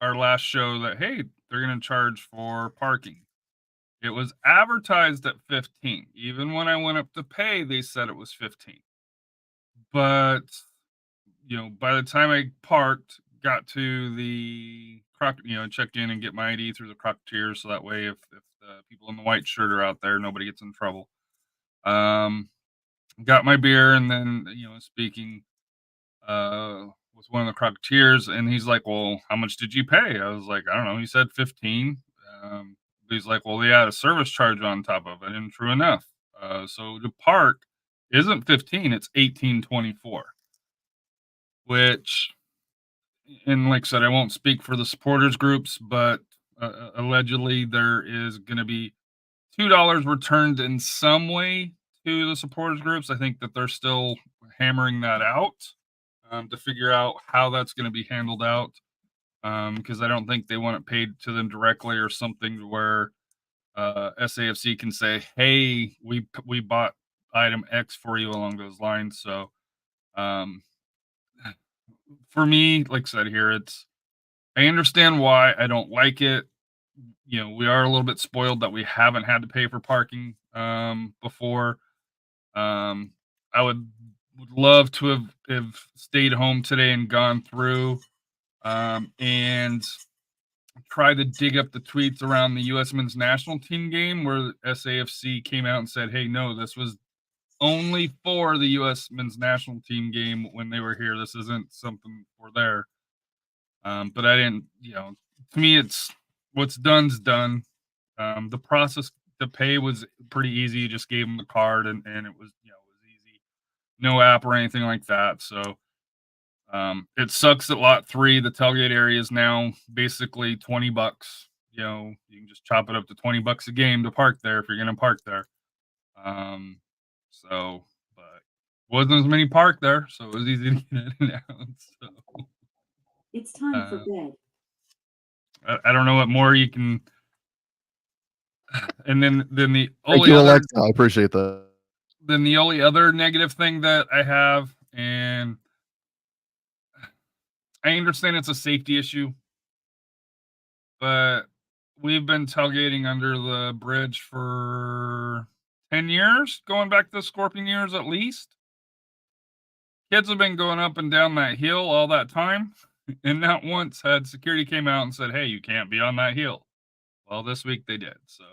last show that, hey, they're going to charge for parking. It was advertised at 15. Even when I went up to pay, they said it was 15. But, by the time I parked, got to the checked in and get my ID through the Crocketeers, so that way if the people in the white shirt are out there, nobody gets in trouble. Got my beer, and then speaking with one of the Crocketeers, and he's like, "Well, how much did you pay?" I was like, "I don't know." He said 15. He's like, "Well, they had a service charge on top of it," and true enough. So the park isn't 15; it's 18.24. Which, and like I said, I won't speak for the supporters groups, but allegedly there is going to be $2 returned in some way to the supporters groups. I think that they're still hammering that out to figure out how that's going to be handled out, because I don't think they want it paid to them directly or something where SAFC can say, hey, we bought item X for you along those lines. So for me, like I said here, I understand why. I don't like it. We are a little bit spoiled that we haven't had to pay for parking before. I would love to have stayed home today and gone through and try to dig up the tweets around the U.S. men's national team game where SAFC came out and said, hey, no, this was only for the U.S. men's national team game when they were here. This isn't something for there. But I didn't, to me, it's what's done's done. The process to pay was pretty easy. You just gave them the card and it was, it was easy. No app or anything like that. So it sucks that lot 3, the tailgate area is now basically $20 you can just chop it up to $20 a game to park there if you're going to park there. But wasn't as many parked there, so it was easy to get in and out. So It's time for bed. I don't know what more you can. And then the Thank only you, other, Alexa. I appreciate that. then the only other negative thing that I have, and I understand it's a safety issue, but we've been tailgating under the bridge for 10 years, going back to the Scorpion years at least. Kids have been going up and down that hill all that time, and not once had security came out and said, "Hey, you can't be on that hill." Well, this week they did, so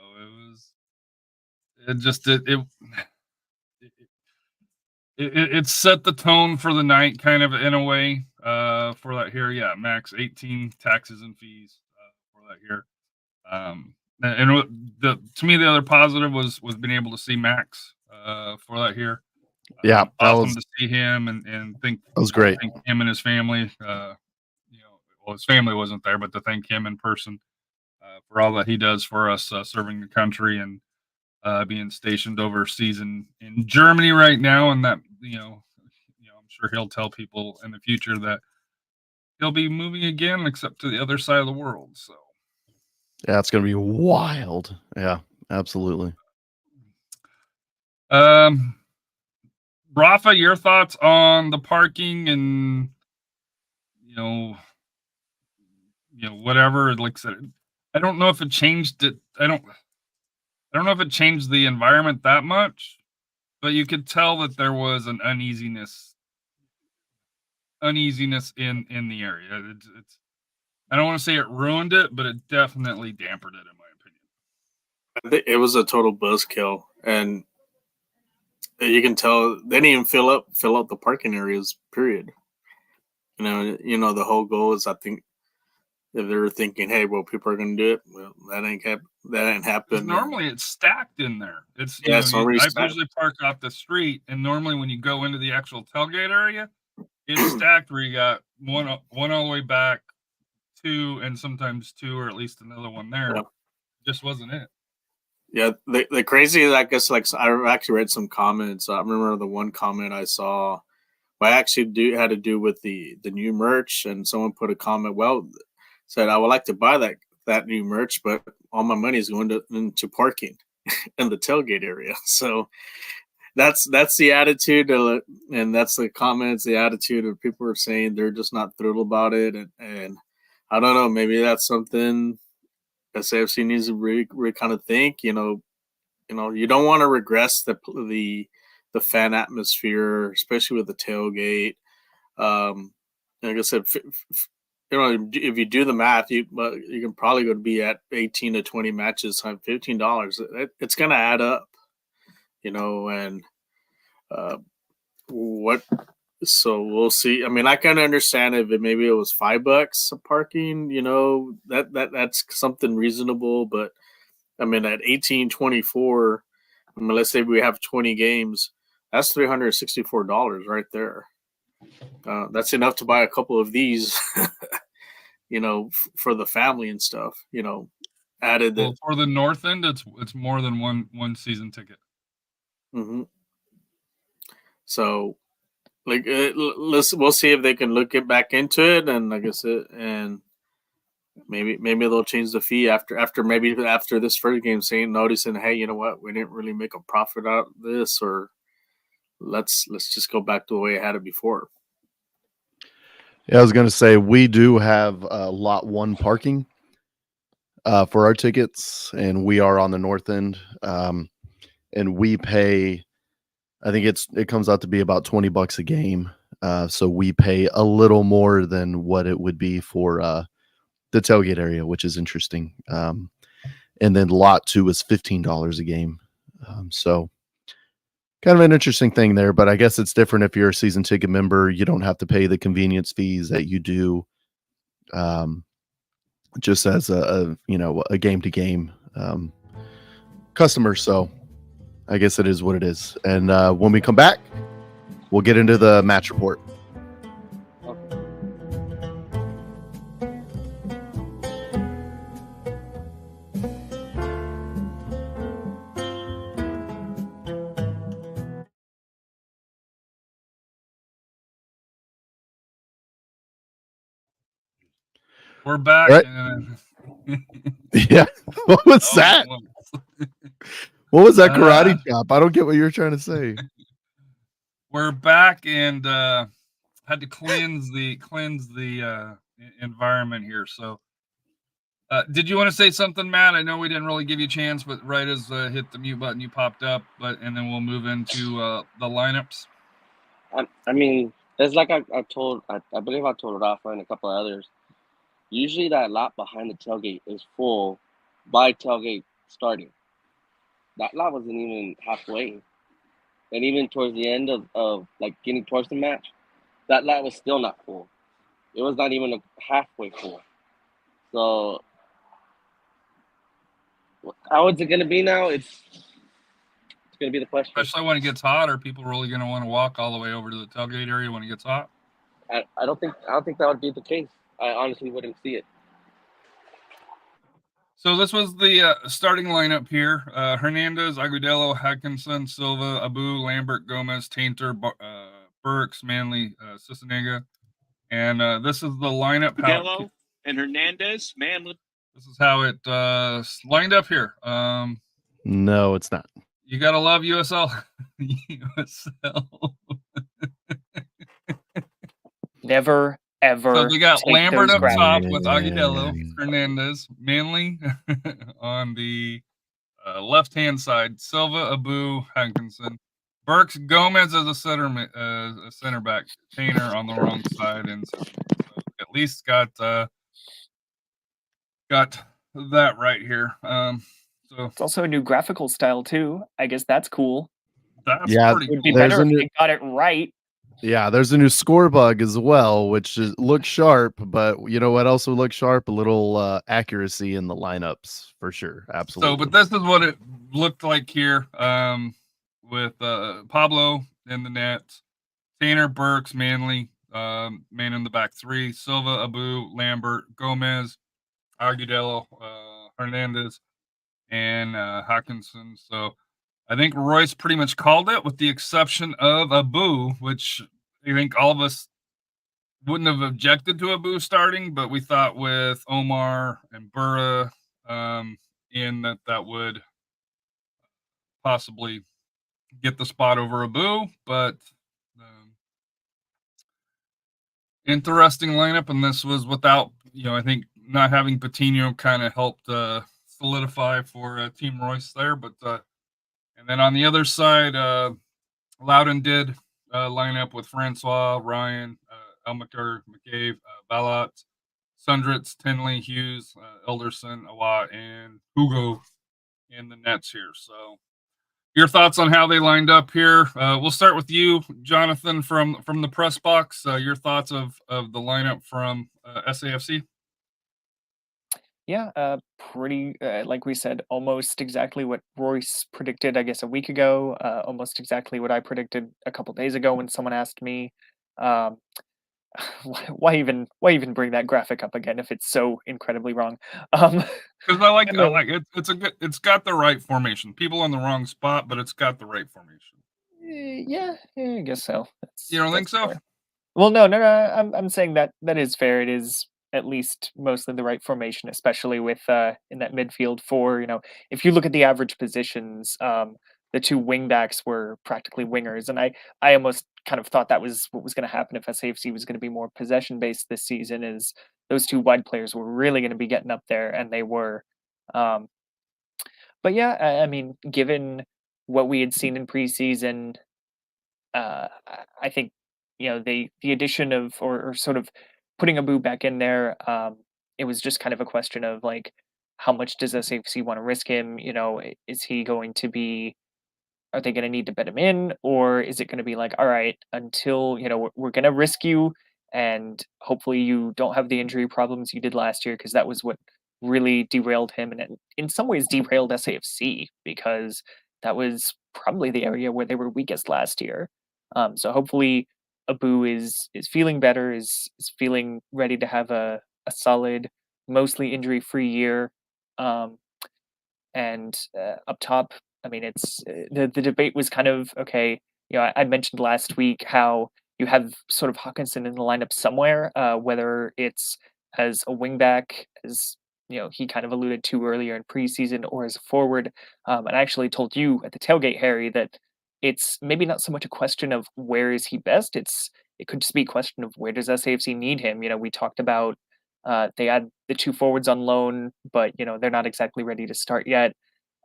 it set the tone for the night, kind of in a way, for that here. Yeah, max 18 taxes and fees for that here. And to me, the other positive was being able to see Max for that here. Yeah, that awesome was to see him and think that was great. Thank him and his family. Well, his family wasn't there, but to thank him in person for all that he does for us, serving the country and being stationed overseas in Germany right now, and that I'm sure he'll tell people in the future that he'll be moving again, except to the other side of the world. So. Yeah, it's going to be wild. Yeah, absolutely. Rafa, your thoughts on the parking and whatever. Like I said, I don't know if it changed it. I don't know if it changed the environment that much, but you could tell that there was an uneasiness in the area. It's I don't want to say it ruined it, but it definitely dampened it, in my opinion. I think it was a total buzzkill, and you can tell they didn't even fill out the parking areas. Period. The whole goal is, I think, if they were thinking, hey, well, people are going to do it. Well, that ain't happen. Normally, it's stacked in there. It's I usually park off the street, and normally when you go into the actual tailgate area, it's stacked where you got one all the way back, two, and sometimes two, or at least another one there. Yeah. Just wasn't it. Yeah, the crazy is, I guess, like, I actually read some comments. I remember the one comment I saw. Well, I actually had to do with the new merch, and someone put a comment. Well, said, I would like to buy that new merch, but all my money is going into parking in the tailgate area. So that's the attitude, and that's the comments, the attitude of people are saying they're just not thrilled about it, and I don't know, maybe that's something SAFC needs to really kind of think. You don't want to regress the fan atmosphere, especially with the tailgate. Like I said, if you do the math, you can probably go to be at 18 to 20 matches times $15. It's going to add up, and so we'll see. I mean, I kind of understand if maybe it was $5 of parking, that's something reasonable. But I mean, at 18.24, I mean, let's say we have 20 games, that's $364 right there. That's enough to buy a couple of these, for the family and stuff. Added that for the north end, it's more than one season ticket. Mm-hmm. So, like, we'll see if they can look it back into it, and like I said, and maybe they'll change the fee after this first game, noticing, hey, you know what, we didn't really make a profit out of this, or let's just go back to the way I had it before. Yeah, I was going to say, we do have lot 1 parking for our tickets, and we are on the north end, and we pay, I think it comes out to be about $20 a game. So we pay a little more than what it would be for the tailgate area, which is interesting. And then lot 2 is $15 a game. So kind of an interesting thing there, but I guess it's different if you're a season ticket member. You don't have to pay the convenience fees that you do just as a game to game customer. So I guess it is what it is. And when we come back, we'll get into the match report. We're back. Right. Yeah. What was that? What was that karate chop? I don't get what you're trying to say. We're back and had to cleanse the environment here. So, did you want to say something, Matt? I know we didn't really give you a chance, but right as hit the mute button, you popped up. And then we'll move into the lineups. I mean, it's like I believe I told Rafa and a couple of others. Usually that lot behind the tailgate is full by tailgate starting. That lot wasn't even halfway. And even towards the end of like getting towards the match, that lot was still not full. It was not even halfway full. So how is it going to be now? It's going to be the question. Especially when it gets hot, are people really going to want to walk all the way over to the tailgate area when it gets hot? I don't think that would be the case. I honestly wouldn't see it. So this was the starting lineup here. Fernandez, Agudelo, Hackinson, Silva, Abu, Lambert, Gomez, Tainter, Burks, Manley, Cicinega. And this is the lineup. Agudelo and Hernandez, Manley. This is how it lined up here. No, it's not. You got to love USL. USL. Never, ever. So we got take Lambert those up grabs. top with Agudelo, Fernandez, Manley on the left-hand side, Silva, Abu, Hankinson, Burks, Gomez as a center back, Tainer on the wrong side, and so at least got that right here. So It's also a new graphical style too. I guess that's cool. that's Yeah, pretty It would be cool. There's better a if new- they got it right. Yeah, there's a new score bug as well, which looks sharp, but you know what else would look sharp? A little accuracy in the lineups for sure. Absolutely. So, but this is what it looked like here with Pablo in the net, Tainer, Burks, Manley, man in the back three, Silva, Abu, Lambert, Gomez, Agudelo, Fernandez, and Hawkinson. So I think Royce pretty much called it with the exception of Abu, which I think all of us wouldn't have objected to Abu starting, but we thought with Omar and Burra in that would possibly get the spot over Abu, but interesting lineup, and this was without, I think not having Patino kind of helped solidify for Team Royce there, but and then on the other side, Loudoun did line up with Francois, Ryan, Elmaker, McCabe, Balat, Sundritz, Tinley, Hughes, Elderson, Awat, and Hugo in the nets here. So your thoughts on how they lined up here? We'll start with you, Jonathan, from the press box. Your thoughts of the lineup from SAFC? Yeah, pretty, like we said, almost exactly what Royce predicted, I guess, a week ago. Almost exactly what I predicted a couple days ago when someone asked me, why even bring that graphic up again if it's so incredibly wrong? Because I like No. it. It's got the right formation. People in the wrong spot, but it's got the right formation. Yeah, I guess so. You don't think so? Fair. Well, no. I'm saying that is fair. It is at least mostly the right formation, especially with in that midfield four. If you look at the average positions, the two wing backs were practically wingers, and I almost kind of thought that was what was going to happen if SAFC was going to be more possession based this season. Is those two wide players were really going to be getting up there, and they were. But yeah, I mean, given what we had seen in preseason, I think the addition of or sort of putting Abu back in there, it was just kind of a question of like, how much does SAFC want to risk him? Is he going to be? Are they going to need to bet him in, or is it going to be like, all right, until we're going to risk you, and hopefully you don't have the injury problems you did last year, because that was what really derailed him, and in some ways derailed SAFC, because that was probably the area where they were weakest last year. So hopefully Abu is feeling better, is feeling ready to have a solid, mostly injury-free year. And up top, I mean, it's the debate was kind of, okay, I mentioned last week how you have sort of Hawkinson in the lineup somewhere, whether it's as a wingback, as he kind of alluded to earlier in preseason, or as a forward. And I actually told you at the tailgate, Harry, that it's maybe not so much a question of where is he best. It could just be a question of where does SAFC need him. We talked about they had the 2 forwards on loan, but they're not exactly ready to start yet.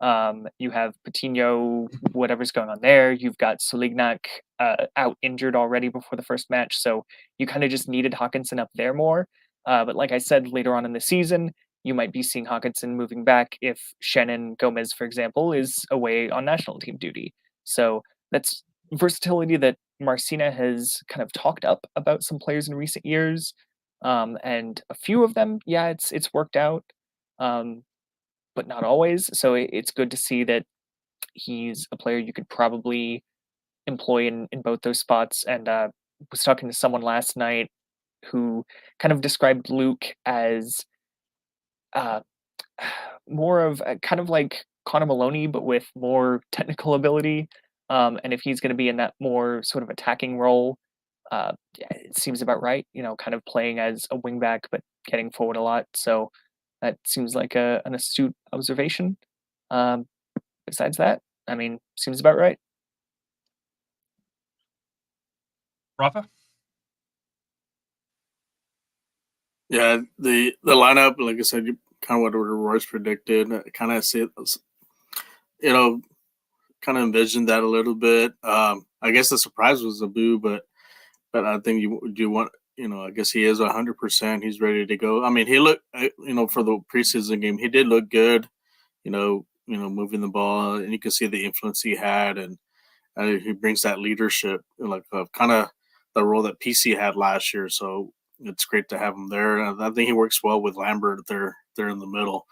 You have Patino, whatever's going on there. You've got Solignac out injured already before the first match, so you kind of just needed Hawkinson up there more. But like I said, later on in the season, you might be seeing Hawkinson moving back if Shannon Gomez, for example, is away on national team duty. So that's versatility that Marcina has kind of talked up about some players in recent years. And a few of them, yeah, it's worked out, but not always. So it's good to see that he's a player you could probably employ in both those spots. And was talking to someone last night who kind of described Luke as more of kind of like Connor Maloney, but with more technical ability. And if he's going to be in that more sort of attacking role, yeah, it seems about right. Kind of playing as a wingback, but getting forward a lot. So that seems like an astute observation. Besides that, seems about right. Rafa? Yeah, the lineup, like I said, kind of what Royce predicted. I kind of see it, kind of envisioned that a little bit. I guess the surprise was Abu, but I think you do want, I guess he is 100%. He's ready to go. He looked, for the preseason game, he did look good, moving the ball, and you can see the influence he had, and he brings that leadership, like kind of the role that PC had last year. So it's great to have him there. And I think he works well with Lambert there in the middle.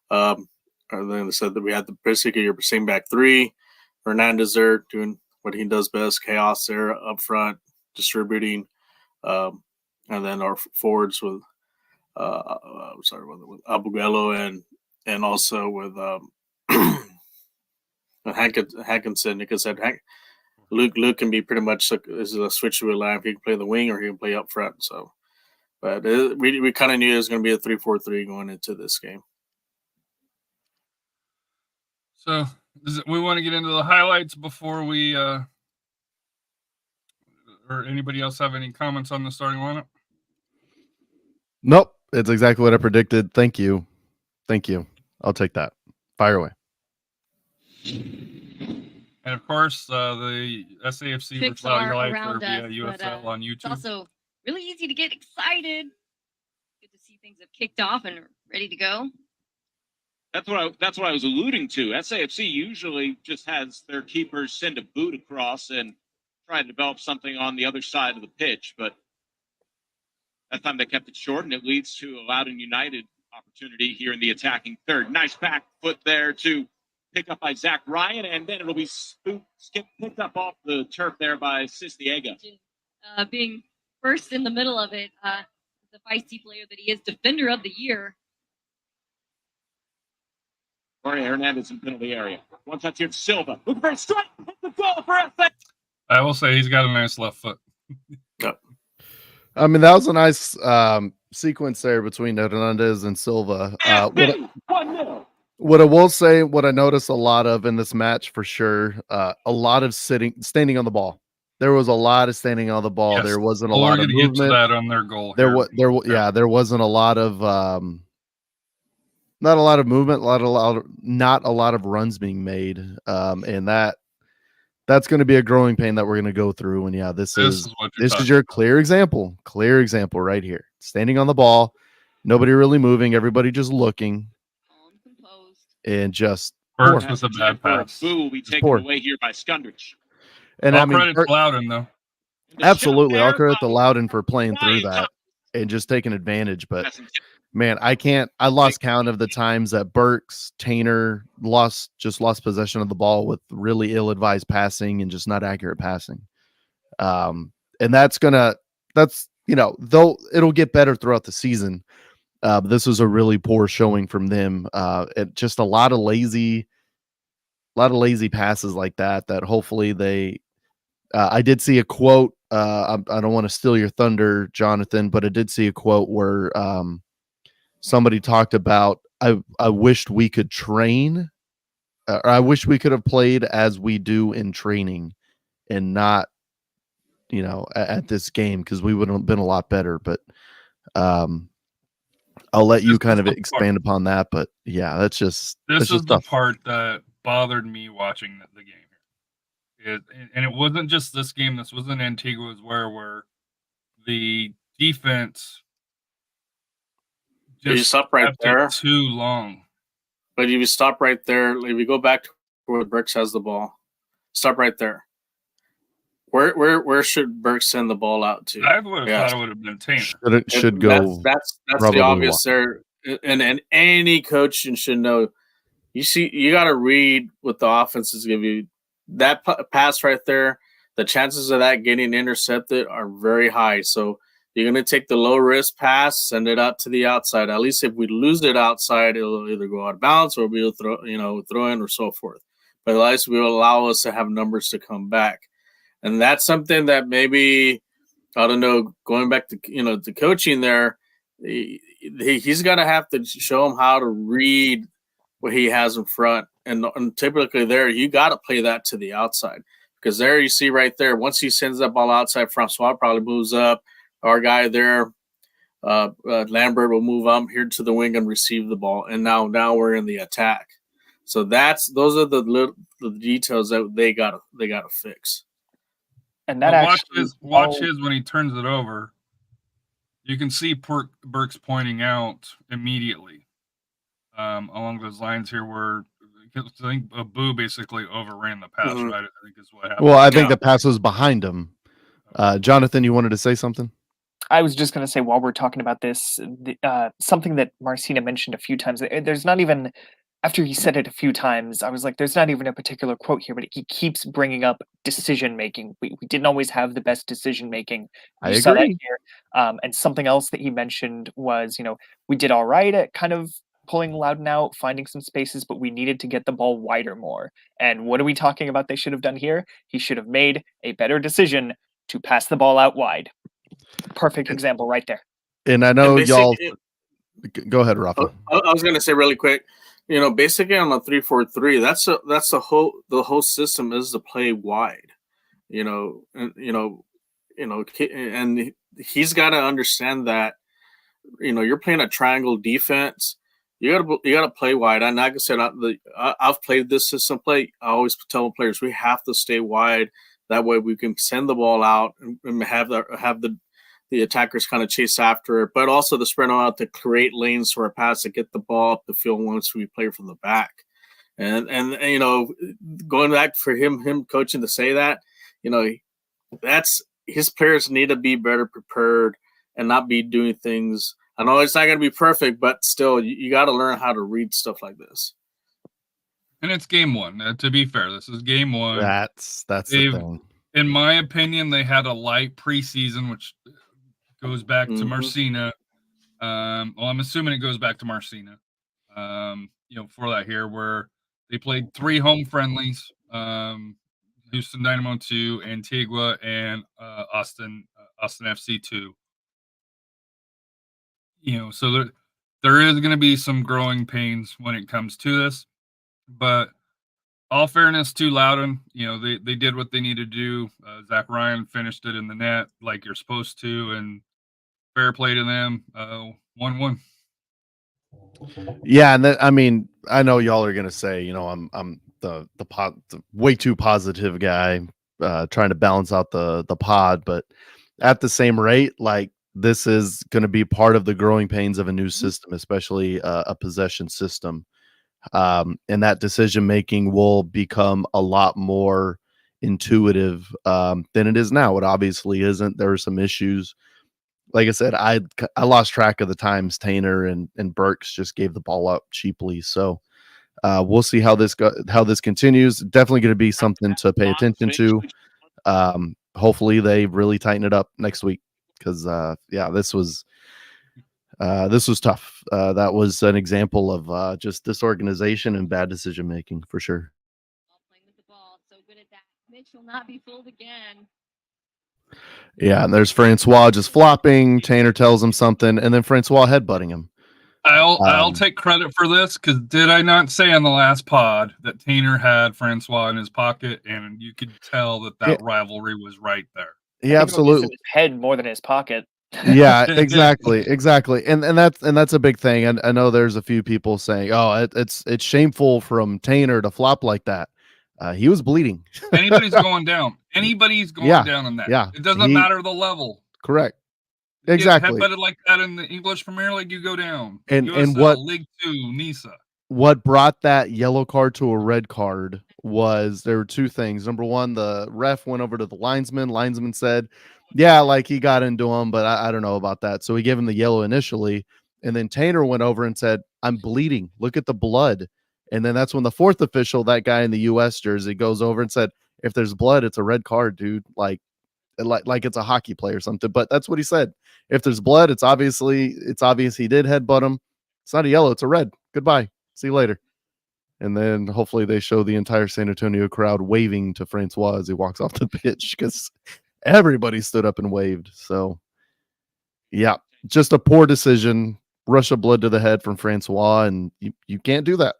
And then they said that we had basically your same back 3. Fernandez there doing what he does best, chaos there up front, distributing. And then our forwards with with Agudelo and also with Hankinson. Like I said, Luke can be pretty much this is a switch to a line. He can play the wing or he can play up front. So, but we kind of knew it was going to be a 3-4-3 going into this game. So we want to get into the highlights before we or anybody else have any comments on the starting lineup? Nope. It's exactly what I predicted. Thank you. I'll take that. Fire away. And of course, the SAFC Picks virtual are highlights around are via us, USL on YouTube. It's also really easy to get excited. Good to see things have kicked off and are ready to go. That's what I was alluding to. SAFC usually just has their keepers send a boot across and try to develop something on the other side of the pitch, but that time they kept it short, and it leads to a Loudoun United opportunity here in the attacking third. Nice back foot there to pick up by Zach Ryan, and then it'll be picked up off the turf there by Cisniega. Being first in the middle of it, the feisty player that he is, defender of the year. Jorge Hernandez in penalty area. One touch here to Silva. Looking for a strike. Hit the goal for SA. I will say he's got a nice left foot. That was a nice sequence there between Fernandez and Silva. What I will say, what I noticed a lot of in this match for sure, a lot of standing on the ball. There was a lot of standing on the ball. Yes. There wasn't a We're lot going of to get to movement. that on their goal. There wasn't a lot of not a lot of movement, not a lot of runs being made, and that's going to be a growing pain that we're going to go through. And yeah, this is your clear example right here. Standing on the ball, nobody really moving, everybody just looking, and just Burks with a bad pass. Boo will be taken away here by Skundrich. And I'll credit to Loudoun though. Absolutely, I'll credit to Loudoun for playing through that and just taking advantage. But man, I lost count of the times that Burks, Tainer lost possession of the ball with really ill-advised passing and just not accurate passing. And though it'll get better throughout the season. This was a really poor showing from them. Just a lot of lazy passes like that hopefully they. I did see a quote. I don't want to steal your thunder, Jonathan, but I did see a quote where somebody talked about, I wished we could train, or I wish we could have played as we do in training and not, at this game, because we would have been a lot better. But I'll let you kind of expand upon that. But yeah, that's just the tough. part that bothered me watching the game here. And it wasn't just this game. This was in Antigua as well, where the defense You just stop right kept there. it too long. But if you stop right there, if you go back to where Burks has the ball, stop right there. Where should Burks send the ball out to? I would have thought it would have been Tanner. Should go. That's the obvious there, and any coach should know. You got to read what the offense is giving you. That pass right there, the chances of that getting intercepted are very high. So you're going to take the low risk pass, send it out to the outside. At least if we lose it outside, it'll either go out of bounds or we'll throw in or so forth. But at least will allow us to have numbers to come back. And that's something that maybe, I don't know, going back to, the coaching there, he's going to have to show him how to read what he has in front. And typically there, you got to play that to the outside. Because there you see right there, once he sends that ball outside, Francois probably moves up. Our guy there, Lambert, will move up here to the wing and receive the ball. And now we're in the attack. So those are the details that they gotta fix. And that watch his when he turns it over. You can see Burks pointing out immediately along those lines here, where I think Abu basically overran the pass. Right, I think is what happened. Well, I think the pass was behind him. Jonathan, you wanted to say something? I was just going to say, while we're talking about this, something that Marcina mentioned a few times. There's not even, after he said it a few times, I was like, there's not even a particular quote here, but he keeps bringing up decision making. We didn't always have the best decision making. I agree. Saw that here. And something else that he mentioned was, we did all right at kind of pulling Loudoun out, finding some spaces, but we needed to get the ball wider more. And what are we talking about they should have done here? He should have made a better decision to pass the ball out wide. Perfect example right there. And I know y'all. Go ahead, Rafa. I was going to say really quick. Basically on a 3-4-3, that's the whole system is to play wide. And he's got to understand that. You're playing a triangle defense. You gotta play wide. And like I said, I've played this system play. I always tell players we have to stay wide. That way we can send the ball out and have the attackers kind of chase after it, but also the spread out to create lanes for a pass to get the ball up the field once we play from the back. And going back for him coaching to say that, that's his players need to be better prepared and not be doing things. I know it's not going to be perfect, but still you got to learn how to read stuff like this. And it's game one. To be fair, this is game one. That's the thing. In my opinion, they had a light preseason, which goes back to Marcina. Well, I'm assuming it goes back to Marcina. For that here, where they played 3 home friendlies: Houston Dynamo 2, Antigua, and Austin FC 2. So there is going to be some growing pains when it comes to this, but all fairness to Loudoun, they did what they needed to do. Zach Ryan finished it in the net like you're supposed to, and fair play to them. 1-1. Yeah, and I know y'all are gonna say, I'm the way too positive guy, trying to balance out the pod, but at the same rate, like, this is going to be part of the growing pains of a new system, especially a possession system. And that decision making will become a lot more intuitive than it is now. It obviously isn't. There are some issues. Like I said, I lost track of the times Tanner and Burks just gave the ball up cheaply. So we'll see how this continues. Definitely going to be something to pay attention to. Hopefully they really tighten it up next week, because this was tough. That was an example of just disorganization and bad decision making for sure. Playing with the ball, so good at that. Mitch will not be fooled again. Yeah, and there's Francois just flopping. Tanner tells him something, and then Francois headbutting him. I'll take credit for this because did I not say on the last pod that Tainer had Francois in his pocket, and you could tell that rivalry was right there. He I think it was in absolutely. his head more than his pocket. Yeah, exactly, and that's a big thing. And I know there's a few people saying, "Oh, it's shameful from Tainer to flop like that." He was bleeding. Anybody's going down. Anybody's going down on that. Yeah, It doesn't matter the level. Correct. You Exactly. get headbutted like that in the English Premier League, you go down. And USL, what League 2, NISA. What brought that yellow card to a red card was there were two things. Number one, the ref went over to the linesman. Linesman said, "Yeah, like he got into him, but I don't know about that." So he gave him the yellow initially, and then Tainer went over and said, "I'm bleeding. Look at the blood." And then that's when the fourth official, that guy in the U.S. jersey, goes over and said, "If there's blood, it's a red card, dude. Like it's a hockey play or something." But that's what he said. If there's blood, it's obvious he did headbutt him. It's not a yellow, it's a red. Goodbye. See you later. And then hopefully they show the entire San Antonio crowd waving to Francois as he walks off the pitch because everybody stood up and waved. So, yeah, just a poor decision. Rush of blood to the head from Francois, and you can't do that.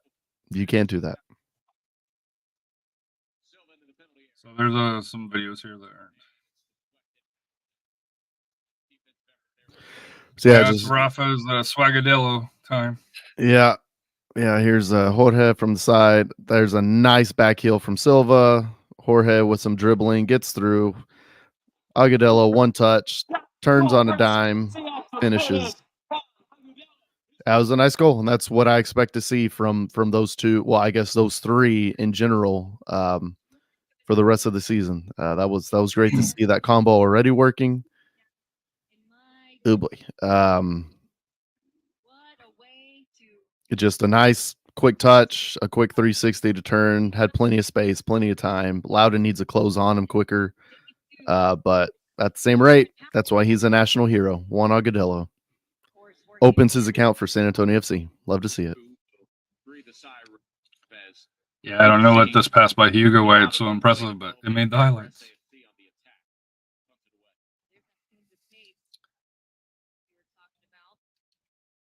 You can't do that. So there's some videos here that aren't. So yeah, it's Rafa's Swagadelo time. Yeah. Yeah, here's Jorge from the side. There's a nice back heel from Silva. Jorge with some dribbling, gets through. Agudelo, one touch, turns on a dime, finishes. That was a nice goal, and that's what I expect to see from those two. Well, I guess those three in general for the rest of the season. That was great to see that combo already working. Oh boy. Just a nice quick touch, a quick 360 to turn, had plenty of space, plenty of time. Loudoun needs to close on him quicker. But at the same rate, that's why he's a national hero. Juan Agudelo opens his account for San Antonio FC. Love to see it. Yeah, I don't know what this pass by Hugo why it's so impressive, but it made the highlights.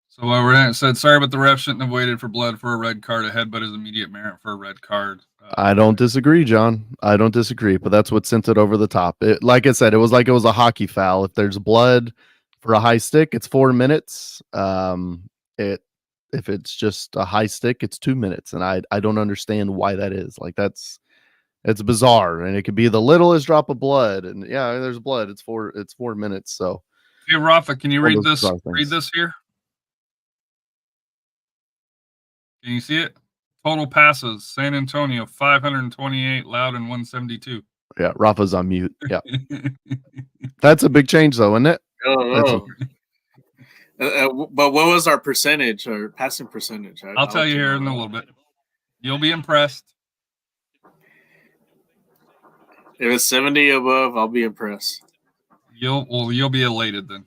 So we're said, sorry, but the ref shouldn't have waited for blood for a red card. A headbutt is immediate merit for a red card. I don't disagree, John. I don't disagree, but that's what sent it over the top. Like I said, it was like it was a hockey foul. If there's blood for a high stick, it's 4 minutes. If it's just a high stick, it's 2 minutes, and I don't understand why that is. Like it's bizarre, and it could be the littlest drop of blood, and yeah, there's blood. It's 4 minutes. So, hey, Rafa, can you read this? Read this here. Can you see it? Total passes: San Antonio 528, Loudoun 172. Yeah, Rafa's on mute. Yeah, that's a big change, though, isn't it? Oh, but what was our percentage or passing percentage? I'll tell you here in a little bit. You'll be impressed. If it's 70 above, I'll be impressed. You'll be elated then.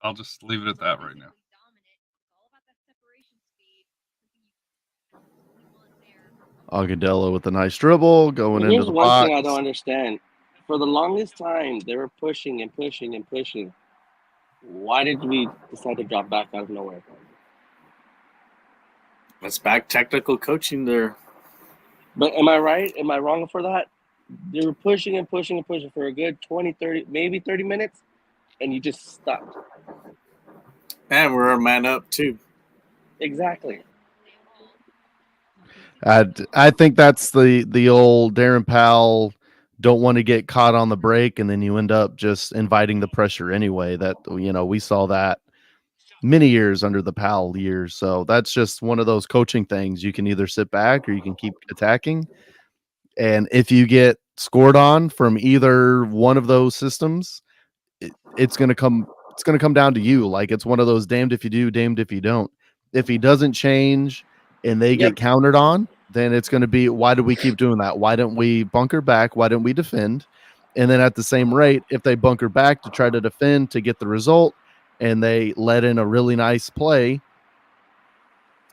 I'll just leave it at that right now. Agudelo with a nice dribble going into the box. Here's one thing I don't understand. For the longest time, they were pushing and pushing and pushing. Why did we decide to drop back out of nowhere? That's back technical coaching there. But am I right? Am I wrong for that? They were pushing and pushing and pushing for a good 20, 30, maybe 30 minutes, and you just stopped. And we're a man up, too. Exactly. I think that's the old Darren Powell don't want to get caught on the break, and then you end up just inviting the pressure anyway. That, we saw that many years under the Powell years. So that's just one of those coaching things. You can either sit back or you can keep attacking. And if you get scored on from either one of those systems, it's going to come down to you. Like it's one of those damned if you do, damned if you don't. If he doesn't change and they get countered on, then it's going to be, why do we keep doing that? Why don't we bunker back? Why don't we defend? And then at the same rate, if they bunker back to try to defend to get the result and they let in a really nice play,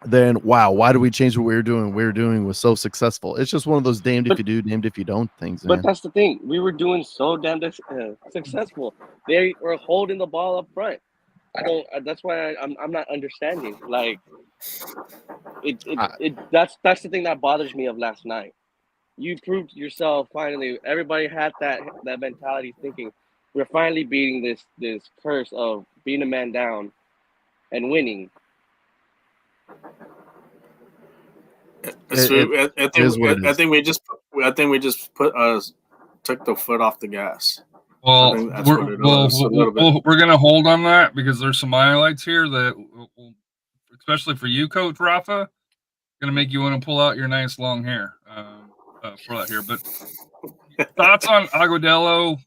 then wow, why do we change what we were doing? We were doing was so successful. It's just one of those damned if you do, damned if you don't things. But that's the thing. We were doing so damn successful. They were holding the ball up front. I don't. That's why I'm not understanding. Like I- that's the thing that bothers me of last night. You proved yourself finally. Everybody had that mentality, thinking we're finally beating this curse of being a man down and winning. So It is what it I is. think we just put took the foot off the ase. Well, I think that's what it was a little bit. we're going to hold on that because there's some highlights here that, especially for you, Coach Rafa, going to make you want to pull out your nice long hair for that here. But thoughts on Agudelo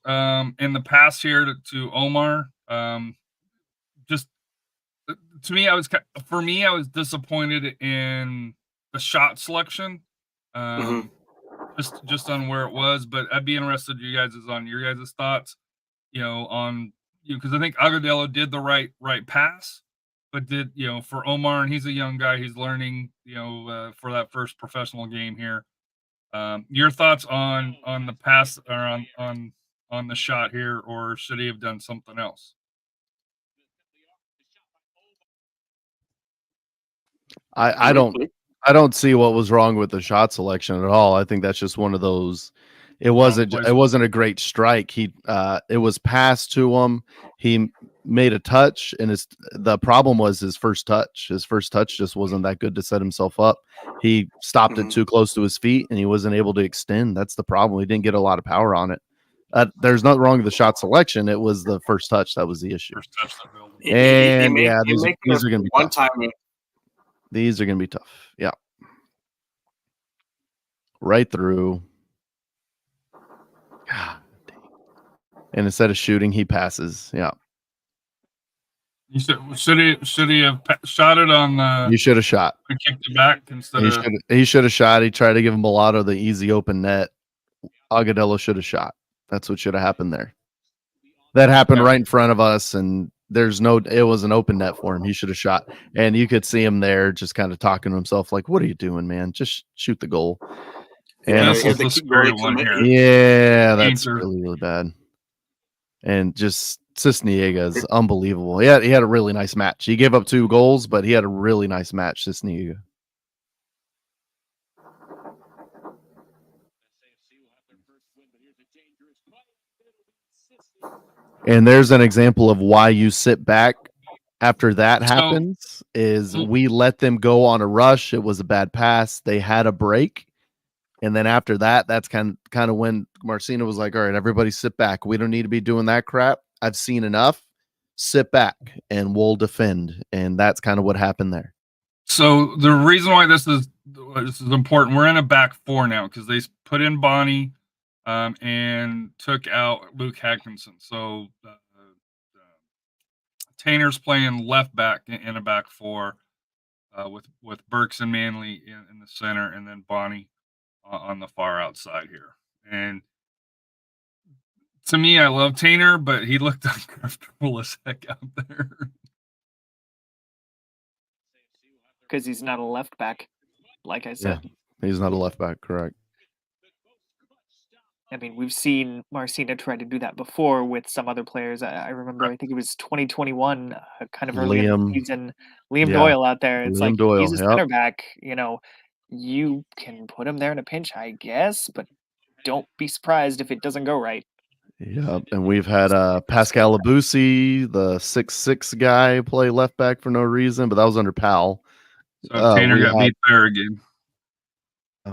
in the pass here to Omar? Just to me, I was disappointed in the shot selection. Just on where it was, but I'd be interested your guys' thoughts, on because I think Agudelo did the right pass, but did for Omar, and he's a young guy, he's learning, for that first professional game here. Your thoughts on the pass or on the shot here, or should he have done something else? I don't see what was wrong with the shot selection at all. I think that's just one of those. It wasn't a great strike. It was passed to him. He made a touch, and the problem was his first touch. His first touch just wasn't that good to set himself up. He stopped it too close to his feet, and he wasn't able to extend. That's the problem. He didn't get a lot of power on it. There's nothing wrong with the shot selection. It was the first touch that was the issue. First touch that building. And these are going to be one tough. time. These are going to be tough. Yeah. Right through. God. And instead of shooting, he passes. Yeah. You should he have shot it on? You should have shot. Kicked it back instead of. He should have shot. He tried to give Mulato the easy open net. Agudelo should have shot. That's what should have happened there. That happened right in front of us, and it was an open net for him. He should have shot. And you could see him there just kind of talking to himself like, what are you doing, man? Just shoot the goal. And this is the scary one here. Yeah, that's really, really bad. And just Cisniega is unbelievable. He had a really nice match. He gave up 2 goals, but he had a really nice match, Cisniega. And there's an example of why you sit back after that happens is we let them go on a rush. It was a bad pass. They had a break. And then after that, that's kind of when Marcina was like, all right, everybody sit back. We don't need to be doing that crap. I've seen enough. Sit back and we'll defend. And that's kind of what happened there. So the reason why this is important, we're in a back 4 now because they put in Bonnie and took out Luke Hagkinson. So Tainer's playing left back in a back 4 with Burks and Manley in the center, and then Bonnie on the far outside here. And to me, I love Tainer, but he looked uncomfortable as heck out there. Because he's not a left back, like I said. Yeah, he's not a left back, correct. I mean, we've seen Marcina try to do that before with some other players. I remember, I think it was 2021, kind of early in the season. Liam Doyle out there. It's Liam Doyle, he's a center back. You can put him there in a pinch, I guess, but don't be surprised if it doesn't go right. Yeah, and we've had Pascal Abusi, the 6'6" guy, play left back for no reason, but that was under Powell. So Tainer got beat there again.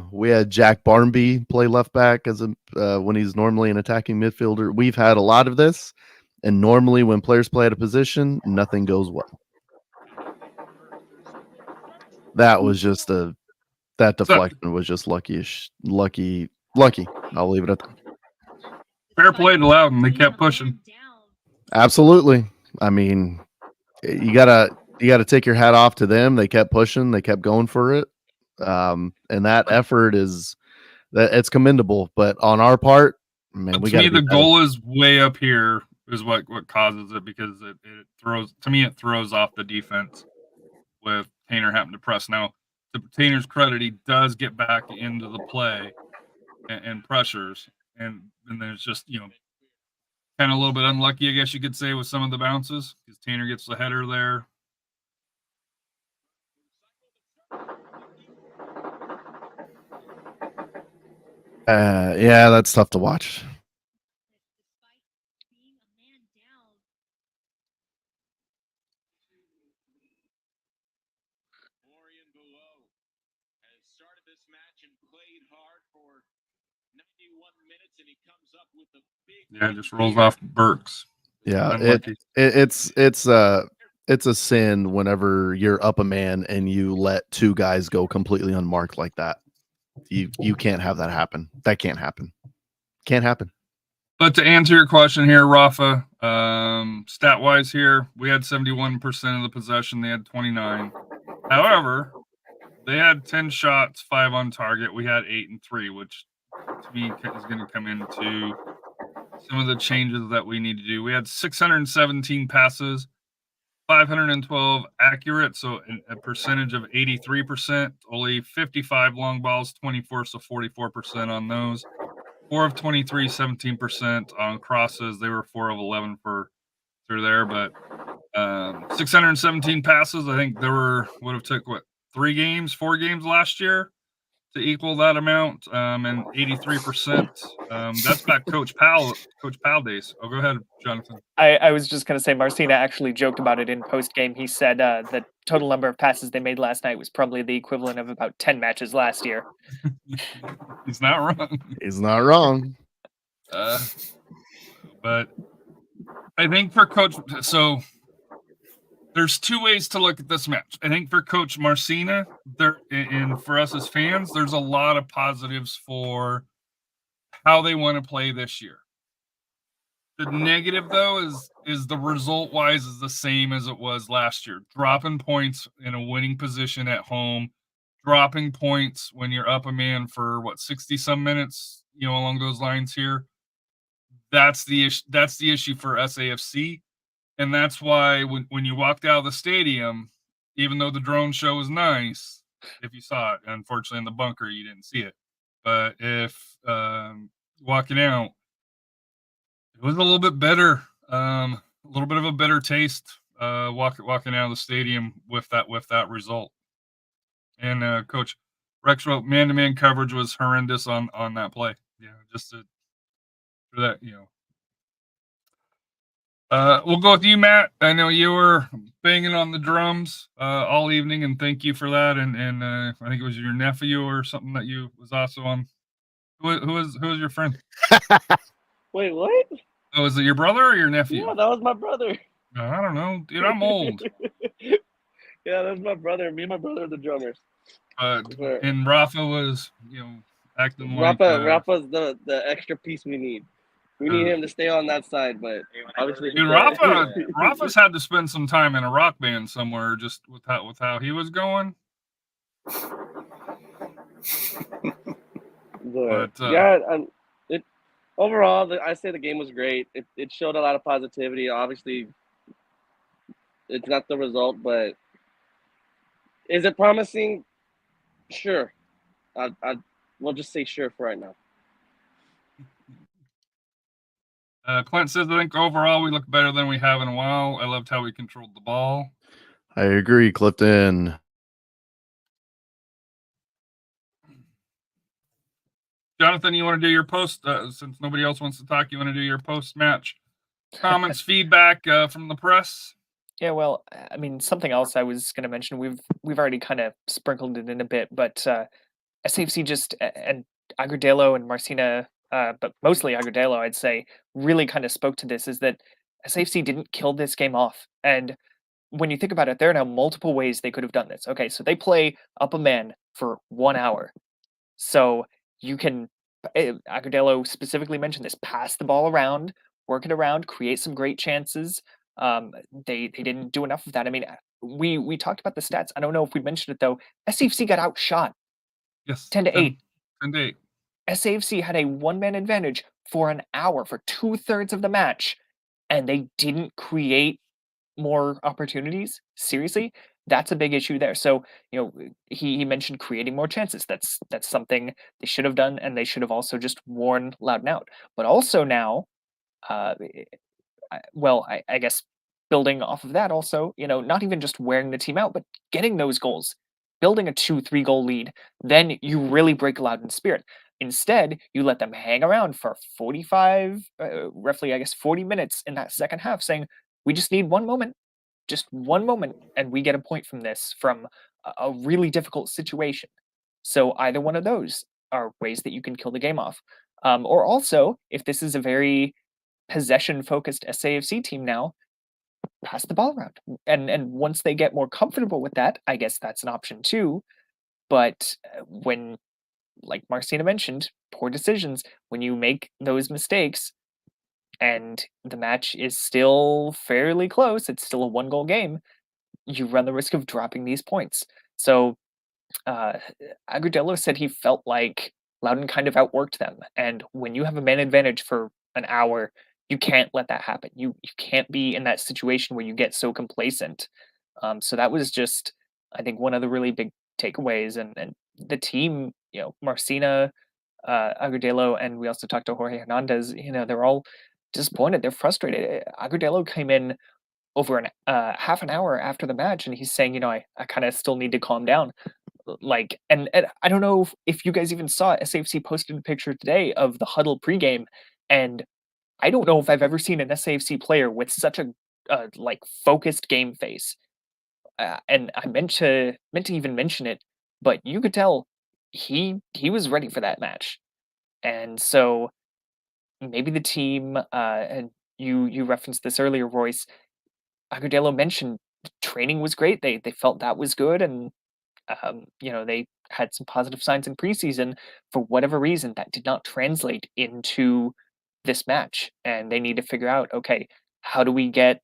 We had Jack Barnby play left back as when he's normally an attacking midfielder. We've had a lot of this, and normally when players play at a position, nothing goes well. That was just that deflection was just lucky. I'll leave it at that. Fair play to Loudoun. They kept pushing. Absolutely. I mean, you gotta take your hat off to them. They kept pushing. They kept going for it. And that effort it's commendable. But on our part, man, to me, the goal is way up here is what causes it, because it throws off the defense with Tainer having to press. Now, to Tainer's credit, he does get back into the play and pressures, and there's just kind of a little bit unlucky, I guess you could say, with some of the bounces because Tanner gets the header there. Yeah, that's tough to watch. Orion below has started this match and played hard for 91 minutes, and he comes up with a big. Yeah, just rolls off Burks. Yeah, Unlucky. it's a sin whenever you're up a man and you let two guys go completely unmarked like that. You can't have that happen. That can't happen. Can't happen. But to answer your question here, Rafa, stat wise here, we had 71% of the possession. They had 29. However, they had 10 shots, 5 on target. We had 8 and 3, which to me is going to come into some of the changes that we need to do. We had 617 passes, 512 accurate, so a percentage of 83%. Only 55 long balls, 24, so 44% on those. 4 of 23, 17% on crosses. They were 4 of 11 through there, but 617 passes. I think would have took 4 games last year to equal that amount, and 83%. That's back Coach Powell days. Oh, go ahead, Jonathan. I was just going to say, Marcina actually joked about it in post game. He said the total number of passes they made last night was probably the equivalent of about 10 matches last year. He's not wrong. He's not wrong. But I think for Coach, so there's 2 ways to look at this match. I think for Coach Marcina, and for us as fans, there's a lot of positives for how they want to play this year. The negative, though, is the result-wise is the same as it was last year. Dropping points in a winning position at home, dropping points when you're up a man for 60-some minutes, along those lines here. That's the issue for SAFC. And that's why when you walked out of the stadium, even though the drone show was nice, if you saw it, unfortunately in the bunker you didn't see it. But if walking out, it was a little bit bitter, a little bit of a bitter taste walking out of the stadium with that result. And Coach Rex wrote, man-to-man coverage was horrendous on that play. Yeah, just for that, We'll go with you, Matt. I know you were banging on the drums all evening, and thank you for that. And I think it was your nephew or something that you was also on. Who was your friend? Wait, what? Oh, is it your brother or your nephew? Yeah, that was my brother. I don't know, dude. I'm old. Yeah, that's my brother. Me and my brother are the drummers. And Rafa was, acting like Rafa's the extra piece we need. We need him to stay on that side, but obviously, dude, Rafa's had to spend some time in a rock band somewhere, just with how he was going. Overall, I say the game was great. It showed a lot of positivity. Obviously, it's not the result, but is it promising? Sure. We'll just say sure for right now. Clint says, I think overall we look better than we have in a while. I loved how we controlled the ball. I agree, Clifton. Jonathan, you want to do your post? Since nobody else wants to talk, you want to do your post-match comments, feedback from the press? Yeah, well, I mean, something else I was going to mention, we've already kind of sprinkled it in a bit, but SAFC just, and Agudelo and Marcina, but mostly Agudelo, I'd say, really kind of spoke to this, is that SAFC didn't kill this game off. And when you think about it, there are now multiple ways they could have done this. Okay, so they play up a man for 1 hour. So you can, Agudelo specifically mentioned this, pass the ball around, work it around, create some great chances. They didn't do enough of that. I mean, we talked about the stats. I don't know if we mentioned it, though. SAFC got outshot. Yes. 10-8. 10-8. SAFC had a one-man advantage for an hour, for 2/3 of the match, and they didn't create more opportunities. Seriously, that's a big issue there. So, he mentioned creating more chances. That's something they should have done, and they should have also just worn Loudoun out. But also now, I guess building off of that also, not even just wearing the team out, but getting those goals, building a 2-3 goal lead, then you really break Loudoun's spirit. Instead, you let them hang around for 45, roughly, I guess, 40 minutes in that second half, saying, we just need one moment, and we get a point from this, from a really difficult situation. So either one of those are ways that you can kill the game off. Or also, if this is a very possession-focused SAFC team now, pass the ball around. And once they get more comfortable with that, I guess that's an option too. But when, like Marcina mentioned, poor decisions, when you make those mistakes and the match is still fairly close, it's still a 1-goal game, you run the risk of dropping these points. So Agudelo said he felt like Loudoun kind of outworked them. And when you have a man advantage for an hour, you can't let that happen. You can't be in that situation where you get so complacent. So that was just, I think, one of the really big takeaways. And the team, Marcina, Agudelo, and we also talked to Jorge Hernandez, they're all disappointed. They're frustrated. Agudelo came in over half an hour after the match, and he's saying, I kind of still need to calm down. And I don't know if you guys even saw it. SAFC posted a picture today of the huddle pregame, and I don't know if I've ever seen an SAFC player with such a focused game face. And I meant to even mention it, but you could tell he was ready for that match. And so maybe the team, and you referenced this earlier, Royce, Agudelo mentioned training was great. They felt that was good, and they had some positive signs in preseason. For whatever reason, that did not translate into this match, and they need to figure out, okay, how do we get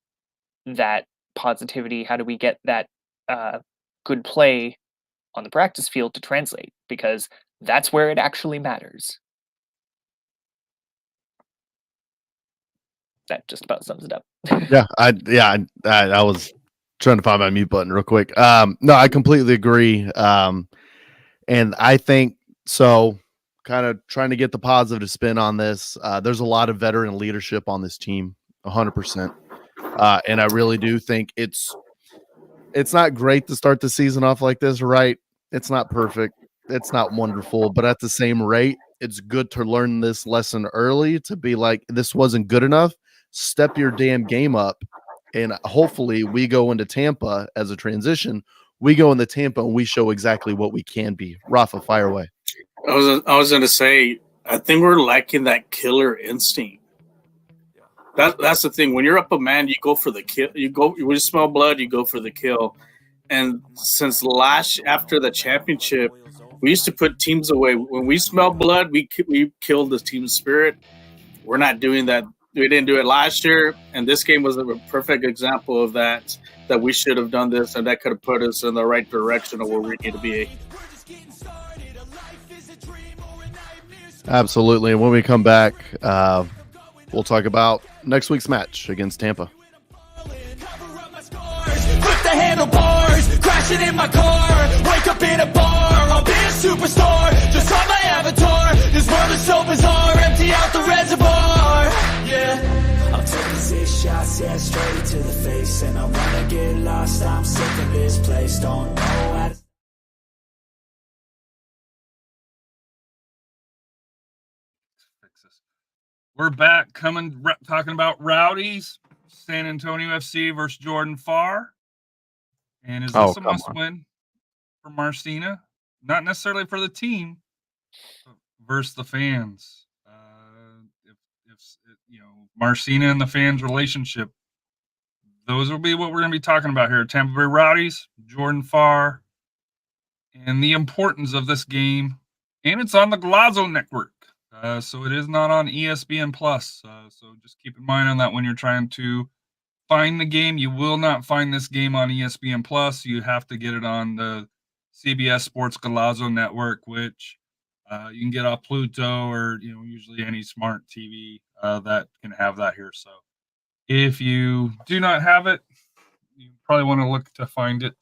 that positivity? How do we get that good play on the practice field to translate? Because that's where it actually matters. That just about sums it up. I was trying to find my mute button real quick. No, I completely agree. And I think so. Kind of trying to get the positive spin on this. There's a lot of veteran leadership on this team, 100%. And I really do think it's not great to start the season off like this, right? It's not perfect. It's not wonderful, but at the same rate, it's good to learn this lesson early, to be like, this wasn't good enough. Step your damn game up. And hopefully we go into Tampa as a transition. We go into Tampa and we show exactly what we can be. Rafa, fire away. I was going to say, I think we're lacking that killer instinct. That's the thing. When you're up a man, you go for the kill. When you smell blood, you go for the kill. And since after the championship, we used to put teams away. When we smell blood, we killed the team spirit. We're not doing that. We didn't do it last year, and this game was a perfect example of that we should have done this, and that could have put us in the right direction of where we need to be. Absolutely. And when we come back, we'll talk about next week's match against Tampa. Flip the handlebars, crashing in my car, wake up in a bar, I'll be a superstar, just on my avatar, this world is so bizarre, empty out the reservoir, yeah. I'm taking 6 shots, yeah, straight to the face, and I wanna get lost, I'm sick of this place, don't know how to... We're back talking about Rowdies, SanAntonio FC versus Jordan Farr. And is this a must-win for Marcina? Not necessarily for the team, but versus the fans. If Marcina and the fans' relationship, those will be what we're going to be talking about here. Tampa Bay Rowdies, Jordan Farr, and the importance of this game. And it's on the Golazo network. So it is not on ESPN Plus. So just keep in mind on that when you're trying to find the game. You will not find this game on ESPN Plus. You have to get it on the CBS Sports Golazo network, which you can get off Pluto or usually any smart TV that can have that here. So if you do not have it, you probably want to look to find it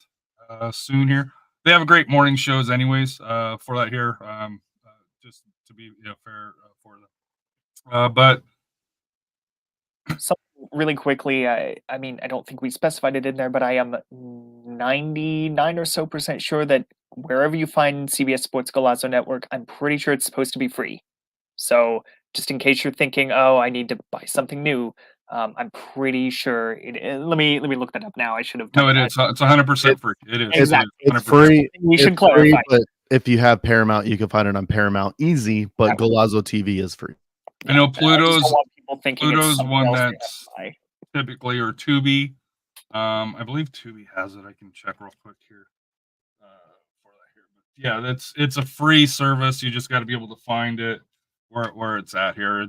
soon here. They have great morning shows anyways for that here. Just to be fair for them. But really quickly, I mean, I don't think we specified it in there, but I am 99 or so % sure that wherever you find CBS Sports Golazo Network, I'm pretty sure it's supposed to be free. So just in case you're thinking, oh, I need to buy something new, I'm pretty sure let me look that up now. I should have No, done it that. is. It's 100% free. It is. Exactly. It's free. We should It's free, clarify. but if you have Paramount, you can find it on Paramount Easy, but Golazo TV is free. I know I just don't Pluto's want people thinking it's Pluto's something one else they have to that's buy. typically, or Tubi. I believe Tubi has it. I can check real quick here. For that here, but yeah, it's a free service. You just got to be able to find it where it's at here.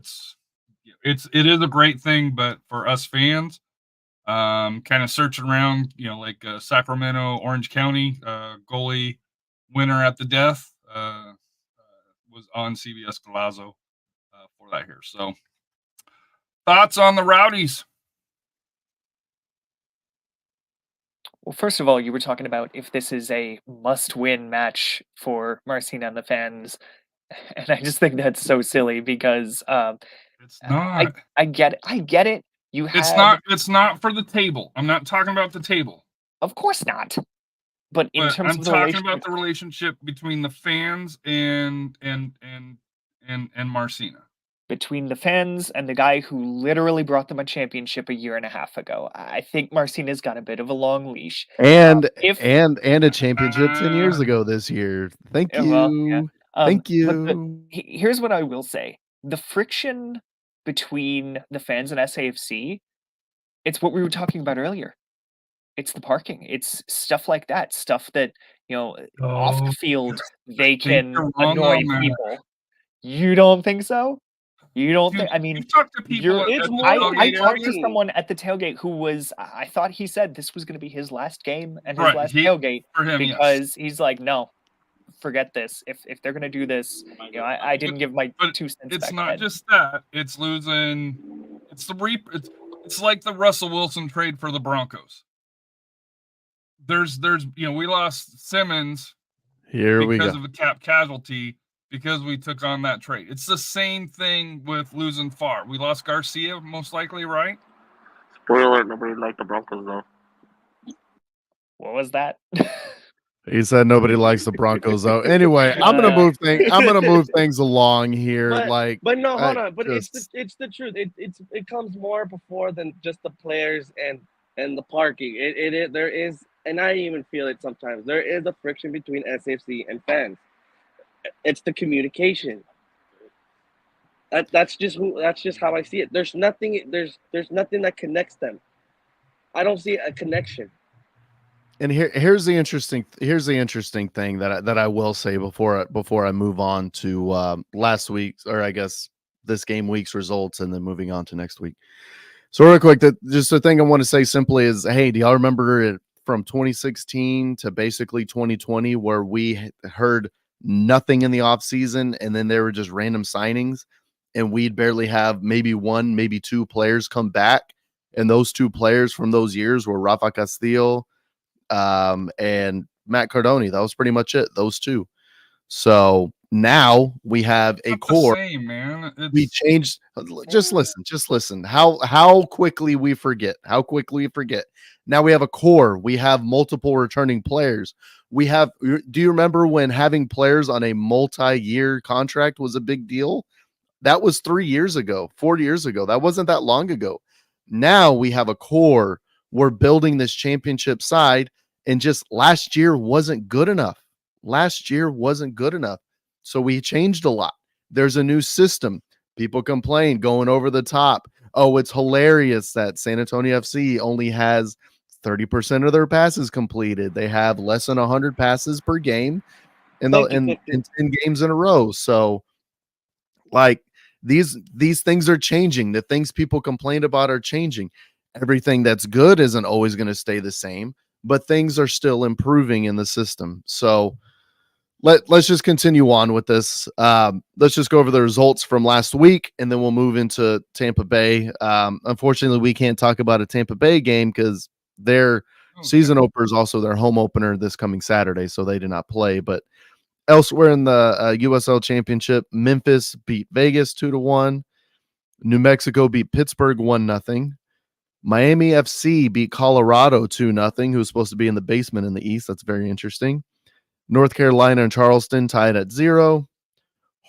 It is a great thing, but for us fans, kind of searching around, like Sacramento, Orange County, goalie winner at the death was on CBS Golazo for that here. So, thoughts on the Rowdies? Well, first of all, you were talking about if this is a must-win match for Marcina and the fans, and I just think that's so silly because It's not. I get it. It's not for the table. I'm not talking about the table. Of course not. But in terms I'm of the talking relationship, about the relationship between the fans and Marcina. between the fans and the guy who literally brought them a championship a year and a half ago, I think Marcina's got a bit of a long leash. And a championship 10 years ago this year. Thank you. Well, yeah. Thank But you. here's what I will say: the friction between the fans and SAFC, it's what we were talking about earlier. It's the parking. It's stuff like that. Stuff that off the field they can you're wrong annoy on that. people. You don't think so? You don't Dude, think? I mean, you talk to people. you're- at the I tailgate talked to area. someone at the tailgate who was. I thought he said this was going to be his last game and his Right, last he- tailgate for him, yes. because he's like, no, forget this. If they're going to do this, I didn't give my But 2 cents. It's back not then. just that. It's losing. It's it's like the Russell Wilson trade for the Broncos. There's we lost Simmons Here we because go. of a cap casualty because we took on that trade. It's the same thing with losing Farr. We lost Garcia, most likely, right? Spoiler: nobody liked the Broncos though. What was that? He said nobody likes the Broncos though. Anyway, I'm gonna move things along here. But no, hold I on. But just- it's the truth. It comes more before than just the players and the parking. There is, and I even feel it sometimes. There is a friction between SAFC and fans. It's the communication. That's just how I see it. There's nothing that connects them. I don't see a connection. And here's the interesting thing that I will say before I move on to last week's, or I guess this game week's results, and then moving on to next week. So real quick, just the thing I want to say simply is, hey, do y'all remember it from 2016 to basically 2020 where we heard nothing in the offseason and then there were just random signings and we'd barely have maybe one, maybe two players come back, and those two players from those years were Rafa Castillo and Matt Cardone. That was pretty much it, those two. So now we have a Not core. the same, man. We changed. Just listen. How quickly we forget. Now we have a core. We have multiple returning players. Do you remember when having players on a multi-year contract was a big deal? That was 3 years ago, 4 years ago. That wasn't that long ago. Now we have a core. We're building this championship side, and just last year wasn't good enough. So we changed a lot. There's a new system. People complain going over the top. Oh, it's hilarious that SanAntonio FC only has 30% of their passes completed. They have less than 100 passes per game in 10 games in a row. So like these things are changing. The things people complain about are changing. Everything that's good isn't always going to stay the same, but things are still improving in the system. So let's just continue on with this. Let's just go over the results from last week, and then we'll move into Tampa Bay. Unfortunately, we can't talk about a Tampa Bay game because their season opener is also their home opener this coming Saturday, so they did not play. But elsewhere in the USL Championship, Memphis beat Vegas 2-1. New Mexico beat Pittsburgh 1-0. Miami FC beat Colorado 2-0, who was supposed to be in the basement in the East. That's very interesting. North Carolina and Charleston tied at 0.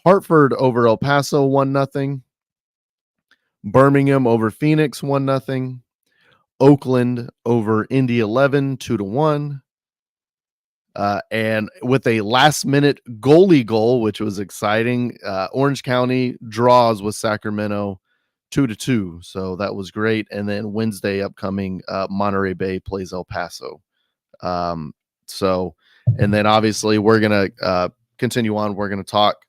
Hartford over El Paso 1-0. Birmingham over Phoenix 1-0. Oakland over Indy 11 2-1. And with a last-minute goalie goal, which was exciting, Orange County draws with Sacramento 2-2. So that was great. And then Wednesday upcoming, Monterey Bay plays El Paso. And then obviously we're going to continue on. We're going to talk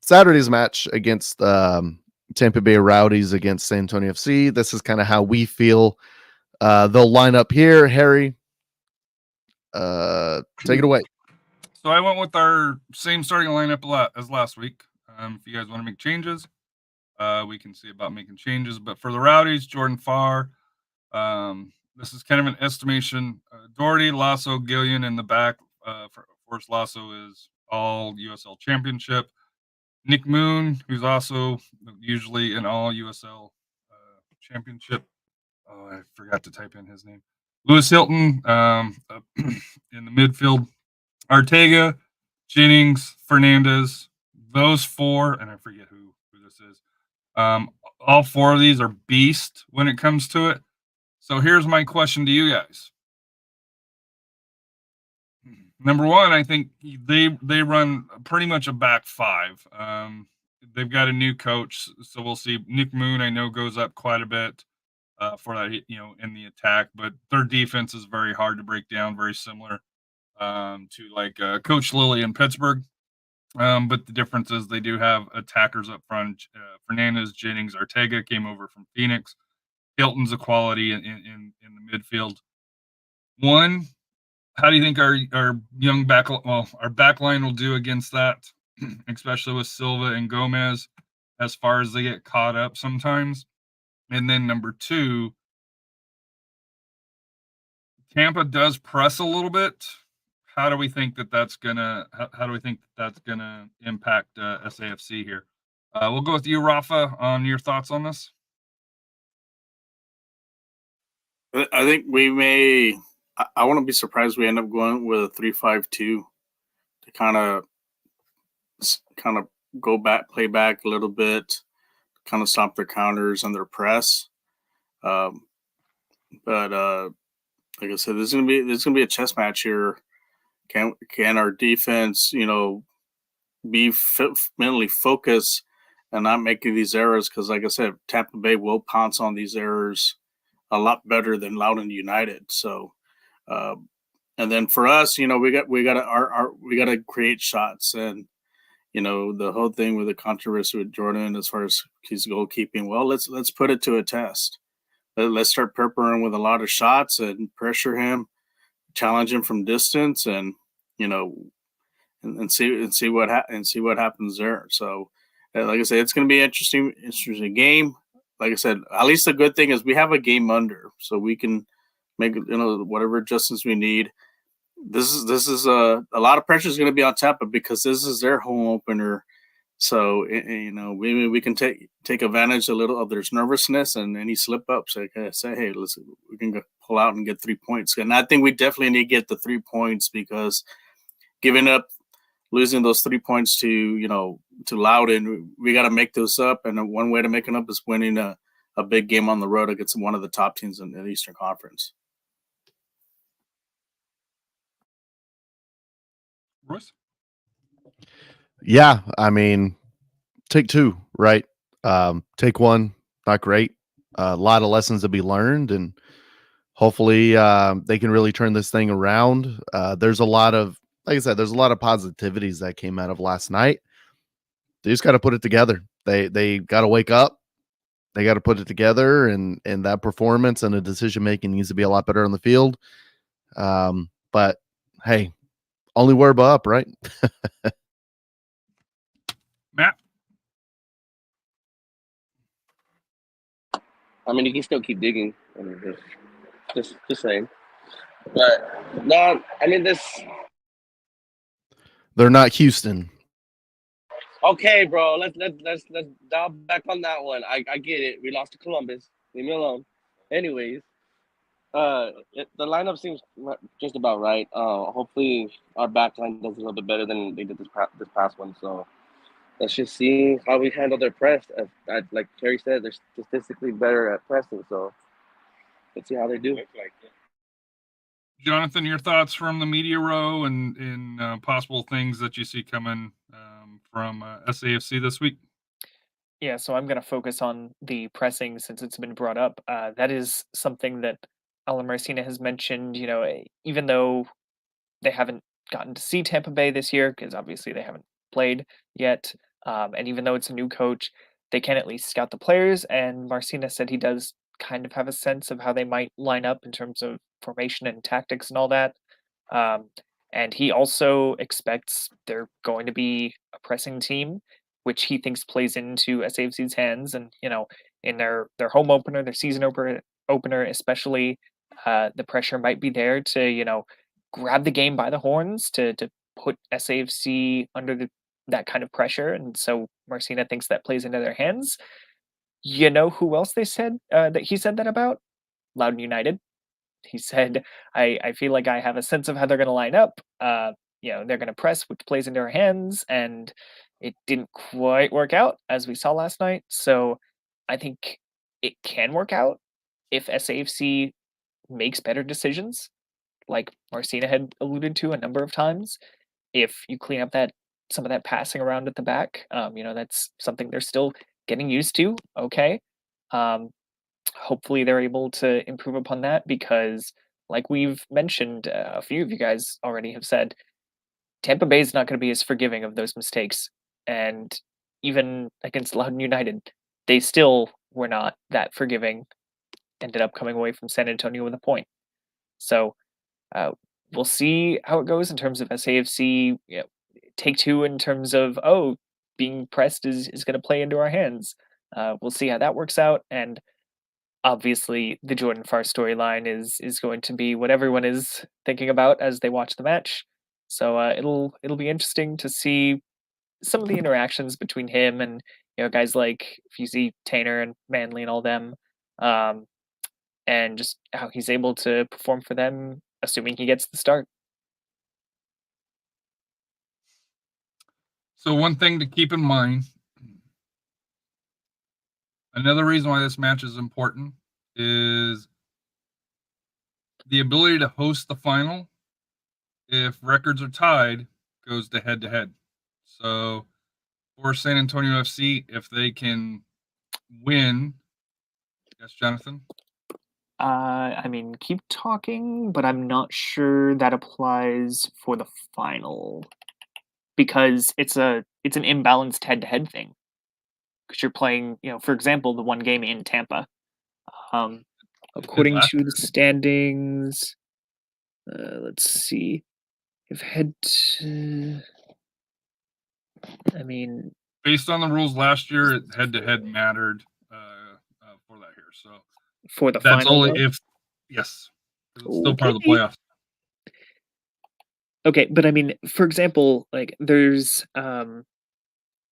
Saturday's match against Tampa Bay Rowdies against SanAntonio FC. This is kind of how we feel they'll line up here. Harry, take it away. So I went with our same starting lineup as last week. If you guys want to make changes, we can see about making changes. But for the Rowdies, Jordan Farr. This is kind of an estimation. Doherty, Lasso, Gillian in the back. For course, Lasso is all USL Championship. Nick Moon, who's also usually an all USL Championship. Oh, I forgot to type in his name. Lewis Hilton in the midfield. Ortega, Jennings, Fernandez. Those four, and I forget who this is. All four of these are beast when it comes to it. So here's my question to you guys. Number one, I think they run pretty much a back five. They've got a new coach, so we'll see. Nick Moon, I know, goes up quite a bit for that, in the attack, but their defense is very hard to break down, very similar to like Coach Lilly in Pittsburgh. But the difference is they do have attackers up front. Fernandez, Jennings, Ortega came over from Phoenix. Hilton's a quality in the midfield. One, how do you think our young our back line will do against that, especially with Silva and Gomez, as far as they get caught up sometimes? And then number two, Tampa does press a little bit. How do we think that's gonna impact SAFC here? We'll go with you, Rafa, on your thoughts on this. I think we may. I wouldn't be surprised we end up going with a 3-5-2 to kind of go back, play back a little bit, kind of stop their counters and their press. But like I said, there's gonna be a chess match here. Can our defense, be mentally focused and not making these errors? Because, like I said, Tampa Bay will pounce on these errors a lot better than Loudoun United. So, and then for us, we gotta create shots, and the whole thing with the controversy with Jordan as far as his goalkeeping. Well, let's put it to a test. Let's start peppering with a lot of shots and pressure him, challenge him from distance, and and see what happens there. So, like I said, it's going to be an interesting game. Like I said, at least the good thing is we have a game under, so we can make whatever adjustments we need. This is a lot of pressure is going to be on Tampa because this is their home opener. So we can take advantage a little of their nervousness and any slip ups. Like I say, hey, listen, we can pull out and get 3 points. And I think we definitely need to get the 3 points because losing those 3 points to Loudoun, we got to make those up. And one way to make it up is winning a big game on the road against one of the top teams in the Eastern Conference. Royce? Yeah, I mean, take two, right? Take one, not great. A lot of lessons to be learned, and hopefully they can really turn this thing around. There's a lot of, like I said, there's a lot of positivities that came out of last night. They just got to put it together. They got to wake up. They got to put it together, and that performance and the decision making needs to be a lot better on the field. But hey, only we're up, right? Matt? I mean, you can still keep digging. I mean, just saying. But no, I mean this. They're not Houston. Okay, bro. Let's dial back on that one. I get it. We lost to Columbus. Leave me alone. Anyways, the lineup seems just about right. Hopefully our back line does a little bit better than they did this past one. So let's just see how we handle their press. Like Terry said, they're statistically better at pressing. So let's see how they do. Jonathan, your thoughts from the media row and possible things that you see coming from SAFC this week? Yeah, so I'm going to focus on the pressing since it's been brought up. That is something that Alan Marcina has mentioned. Even though they haven't gotten to see Tampa Bay this year, because obviously they haven't played yet, and even though it's a new coach, they can at least scout the players. And Marcina said he does kind of have a sense of how they might line up in terms of formation and tactics and all that. Um, and he also expects they're going to be a pressing team, which he thinks plays into SAFC's hands. And in their home opener, their season opener, especially, the pressure might be there to grab the game by the horns to put SAFC under that kind of pressure. And so Marcina thinks that plays into their hands. You know who else they said that he said that about? Loudoun United. He said, I feel like I have a sense of how they're going to line up. They're going to press, which plays into our hands, and it didn't quite work out as we saw last night. So I think it can work out if SAFC makes better decisions, like Marcina had alluded to a number of times. If you clean up some of that passing around at the back, that's something they're still getting used to. Okay. Hopefully they're able to improve upon that because, like we've mentioned, a few of you guys already have said, Tampa Bay is not going to be as forgiving of those mistakes. And even against Loudoun United, they still were not that forgiving. Ended up coming away from SanAntonio with a point. So we'll see how it goes in terms of SAFC. Take two in terms of being pressed is going to play into our hands. We'll see how that works out. And obviously, the Jordan Farr storyline is going to be what everyone is thinking about as they watch the match. So it'll be interesting to see some of the interactions between him and guys like if you see Tanner and Manley and all them, and just how he's able to perform for them, assuming he gets the start. So one thing to keep in mind, another reason why this match is important is the ability to host the final. If records are tied, goes to head-to-head. So for SanAntonio FC, if they can win, yes, Jonathan? Keep talking, but I'm not sure that applies for the final because it's an imbalanced head-to-head thing. Because you're playing, for example, the one game in Tampa. According to the standings, let's see. If based on the rules last year, head-to-head mattered for that here. So for the that's final, only if yes, it's still part of the playoffs. Okay, but for example, like there's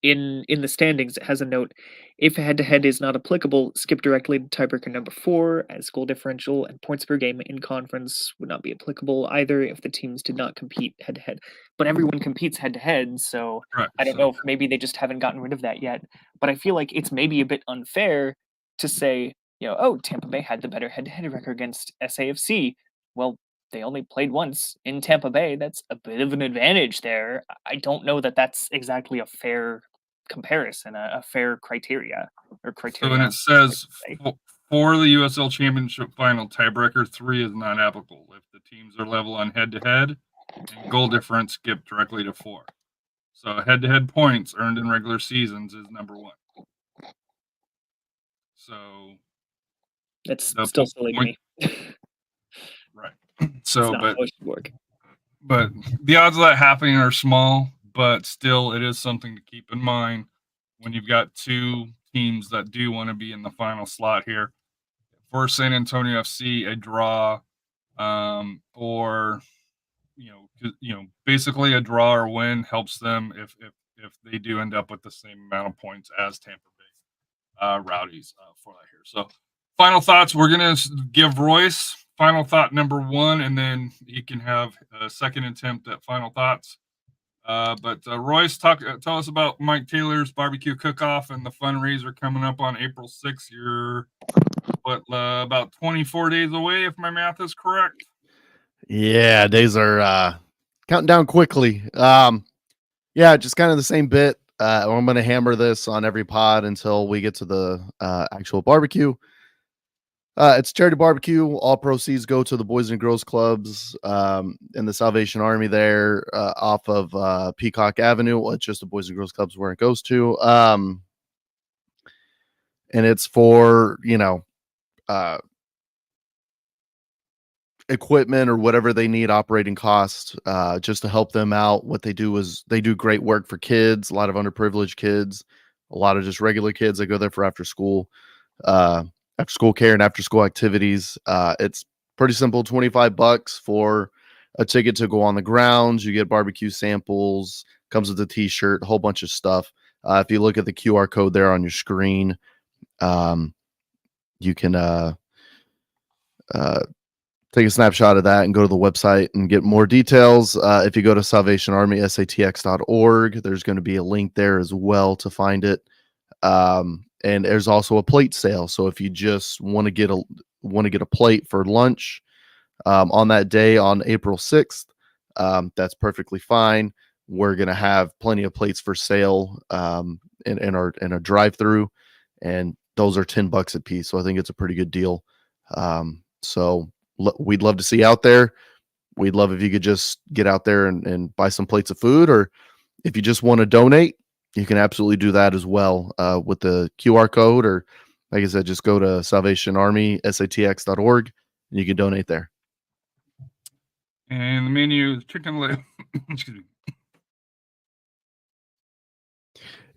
in the standings, it has a note: if head-to-head is not applicable, skip directly to tiebreaker number 4, as goal differential and points per game in conference would not be applicable either if the teams did not compete head-to-head. But everyone competes head-to-head, so right, I don't know if maybe they just haven't gotten rid of that yet. But I feel like it's maybe a bit unfair to say, Tampa Bay had the better head-to-head record against SAFC. Well, they only played once in Tampa Bay. That's a bit of an advantage there. I don't know that that's exactly a fair comparison, a fair criteria or criteria. So when it says for the USL Championship final, tiebreaker 3 is not applicable if the teams are level on head-to-head and goal difference skip directly to 4. So head-to-head points earned in regular seasons is number 1. So that's still silly to me. Right. So, but the odds of that happening are small, but still it is something to keep in mind when you've got two teams that do want to be in the final slot here. For SanAntonio FC, a draw or basically a draw or win helps them if they do end up with the same amount of points as Tampa Bay Rowdies for that here. So Final thoughts. We're gonna give Royce final thought number 1, and then he can have a second attempt at final thoughts. But Royce, tell us about Mike Taylor's barbecue cook-off and the fundraiser coming up on April 6th. You're about 24 days away, if my math is correct. Yeah, days are counting down quickly. Yeah, just kind of the same bit. I'm going to hammer this on every pod until we get to the actual barbecue. It's charity barbecue. All proceeds go to the Boys and Girls Clubs in the Salvation Army there off of Peacock Avenue. Well, it's just the Boys and Girls Clubs where it goes to. And it's for, equipment or whatever they need, operating costs, just to help them out. What they do is they do great work for kids, a lot of underprivileged kids, a lot of just regular kids that go there for after school care and after school activities. It's pretty simple, $25 for a ticket to go on the grounds. You get barbecue samples, comes with a t-shirt, a whole bunch of stuff. If you look at the QR code there on your screen, you can take a snapshot of that and go to the website and get more details. If you go to Salvation Army, satx.org, there's going to be a link there as well to find it. And there's also a plate sale. So if you just want to get a plate for lunch on that day on April 6th, that's perfectly fine. We're going to have plenty of plates for sale in a drive-through, and those are $10 a piece. So I think it's a pretty good deal. So we'd love to see you out there. We'd love if you could just get out there and buy some plates of food, or if you just want to donate, you can absolutely do that as well with the QR code, or like I said, just go to Salvation Army, satx.org, and you can donate there. And the menu is chicken leg. Excuse me.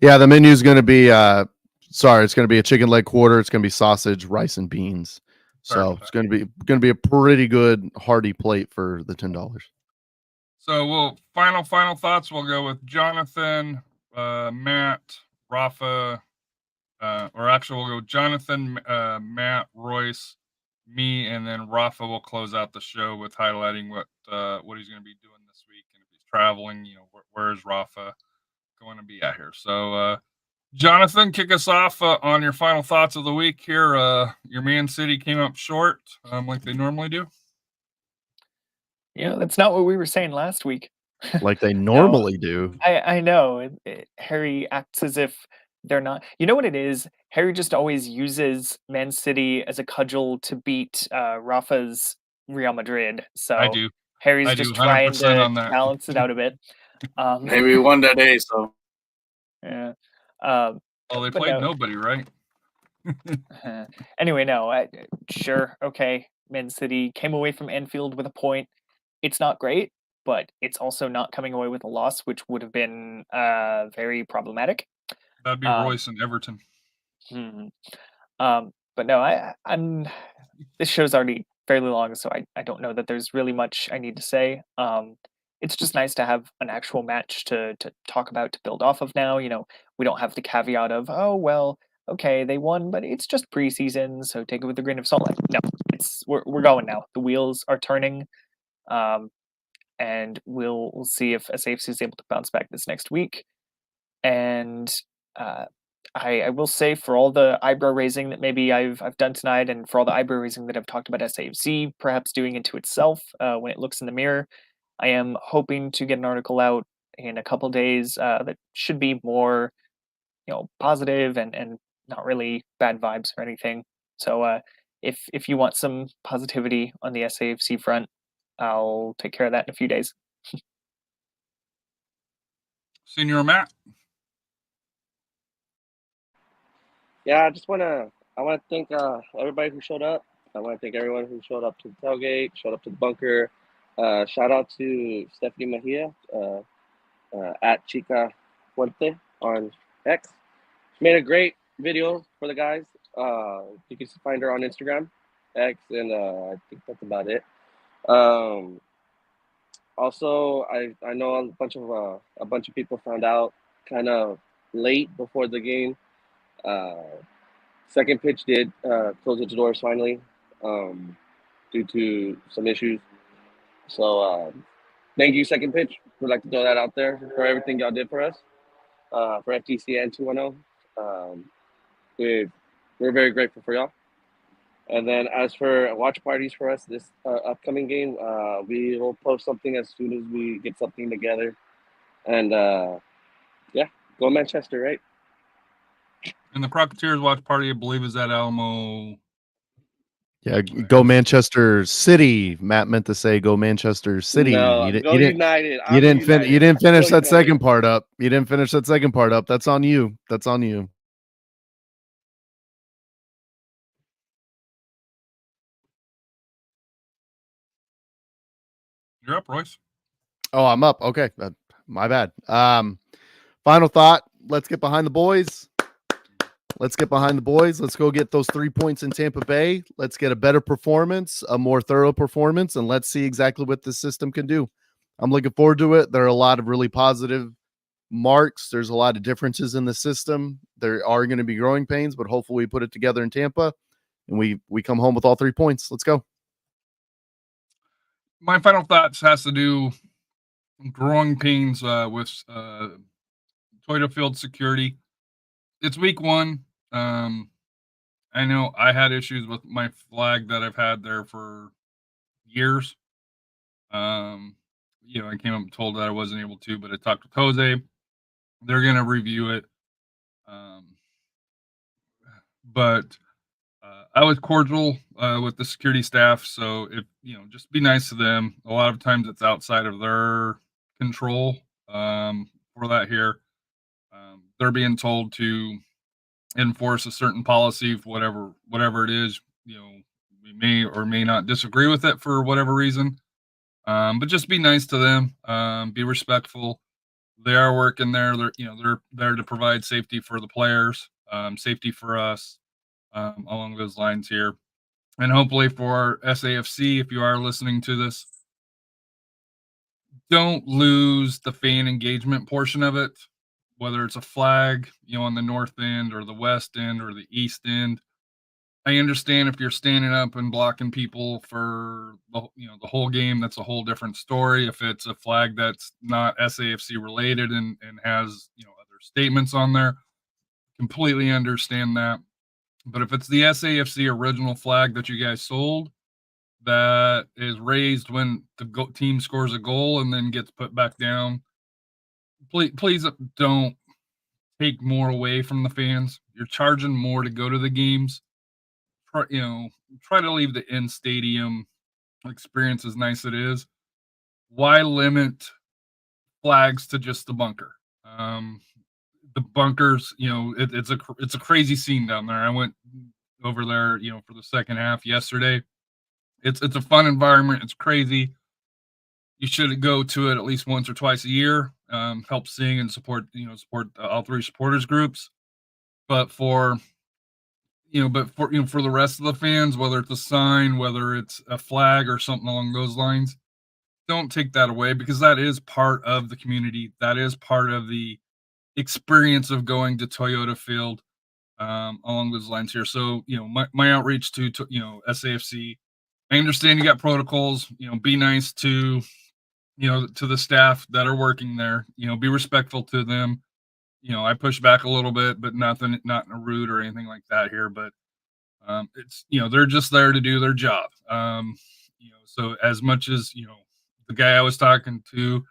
Yeah, the menu is going to be, it's going to be a chicken leg quarter. It's going to be sausage, rice, and beans. So it's going to be a pretty good hearty plate for the $10. So final thoughts. We'll go with Jonathan, Matt, Rafa, or actually we'll go Jonathan, Matt, Royce, me, and then Rafa will close out the show with highlighting what he's going to be doing this week, and if he's traveling, where's Rafa going to be at here. So Jonathan, kick us off on your final thoughts of the week here. Your Man City came up short, like they normally do. Yeah, that's not what we were saying last week. Like they normally do. I know. Harry acts as if they're not. You know what it is? Harry just always uses Man City as a cudgel to beat Rafa's Real Madrid. So I do. Harry's just trying to balance it out a bit. Maybe we won that day, so. Yeah. Well, they played nobody, right? Anyway, no. Sure, okay. Man City came away from Anfield with a point. It's not great, but it's also not coming away with a loss, which would have been very problematic. That'd be Royce and Everton. But no, I'm. This show's already fairly long, so I don't know that there's really much I need to say. It's just nice to have an actual match to talk about, to build off of now. We don't have the caveat of, oh, well, okay, they won, but it's just preseason, so take it with a grain of salt. No, we're going now. The wheels are turning, and we'll see if SAFC is able to bounce back this next week. And I will say, for all the eyebrow raising that maybe I've done tonight, and for all the eyebrow raising that I've talked about SAFC perhaps doing into itself when it looks in the mirror, I am hoping to get an article out in a couple days that should be more, positive and not really bad vibes or anything. So if you want some positivity on the SAFC front, I'll take care of that in a few days. Senior Matt. Yeah, I want to thank everybody who showed up. I want to thank everyone who showed up to the tailgate, showed up to the bunker. Shout out to Stephanie Mejia at Chica Fuente on X. She made a great video for the guys. You can find her on Instagram, X, and I think that's about it. Also, I know a bunch of people found out kind of late before the game. Second pitch did close its doors finally due to some issues. So thank you, second pitch. We'd like to throw that out there for everything y'all did for us, for FTC and 210. We're very grateful for y'all. And then as for watch parties for us this upcoming game, we will post something as soon as we get something together. And yeah, go Manchester, right? And the Crocketeers watch party, I believe, is at Alamo. Yeah, go Manchester City. Matt meant to say go Manchester City. No, You go didn't. United. You didn't finish Go that United. second part up. You didn't finish that second part up. That's on you. That's on you. You're up, Royce. Oh, I'm up. Okay, my bad. Final thought. Let's get behind the boys. Let's get behind the boys. Let's go get those 3 points in Tampa Bay. Let's get a better performance, a more thorough performance, and let's see exactly what this system can do. I'm looking forward to it. There are a lot of really positive marks. There's a lot of differences in the system. There are going to be growing pains, but hopefully we put it together in Tampa and we come home with all 3 points. Let's go. My final thoughts has to do growing pains with Toyota Field security. It's week 1. I know I had issues with my flag that I've had there for years. I came up and told that I wasn't able to, but I talked with Jose. They're going to review it. But I was cordial with the security staff. So if, just be nice to them. A lot of times it's outside of their control for that here. They're being told to enforce a certain policy, whatever it is. We may or may not disagree with it for whatever reason. But just be nice to them. Be respectful. They are working there. They're there to provide safety for the players, safety for us, along those lines here. And hopefully for SAFC, if you are listening to this, don't lose the fan engagement portion of it, whether it's a flag, on the north end or the west end or the east end. I understand if you're standing up and blocking people for the whole game, that's a whole different story. If it's a flag that's not SAFC related and has other statements on there, completely understand that. But if it's the SAFC original flag that you guys sold, that is raised when the team scores a goal and then gets put back down, please don't take more away from the fans. You're charging more to go to the games. Try to leave the in-stadium experience as nice as it is. Why limit flags to just the bunker? The bunkers, it's a crazy scene down there. I went over there, for the second half yesterday. It's a fun environment. It's crazy. You should go to it at least once or twice a year. Help sing and support all 3 supporters groups. But for the rest of the fans, whether it's a sign, whether it's a flag or something along those lines, don't take that away, because that is part of the community. That is part of the experience of going to Toyota Field, along those lines here. So, my outreach to SAFC, I understand you got protocols, be nice to, to the staff that are working there, be respectful to them. I push back a little bit, but not in a rude or anything like that here. But it's they're just there to do their job. So as much as the guy I was talking to,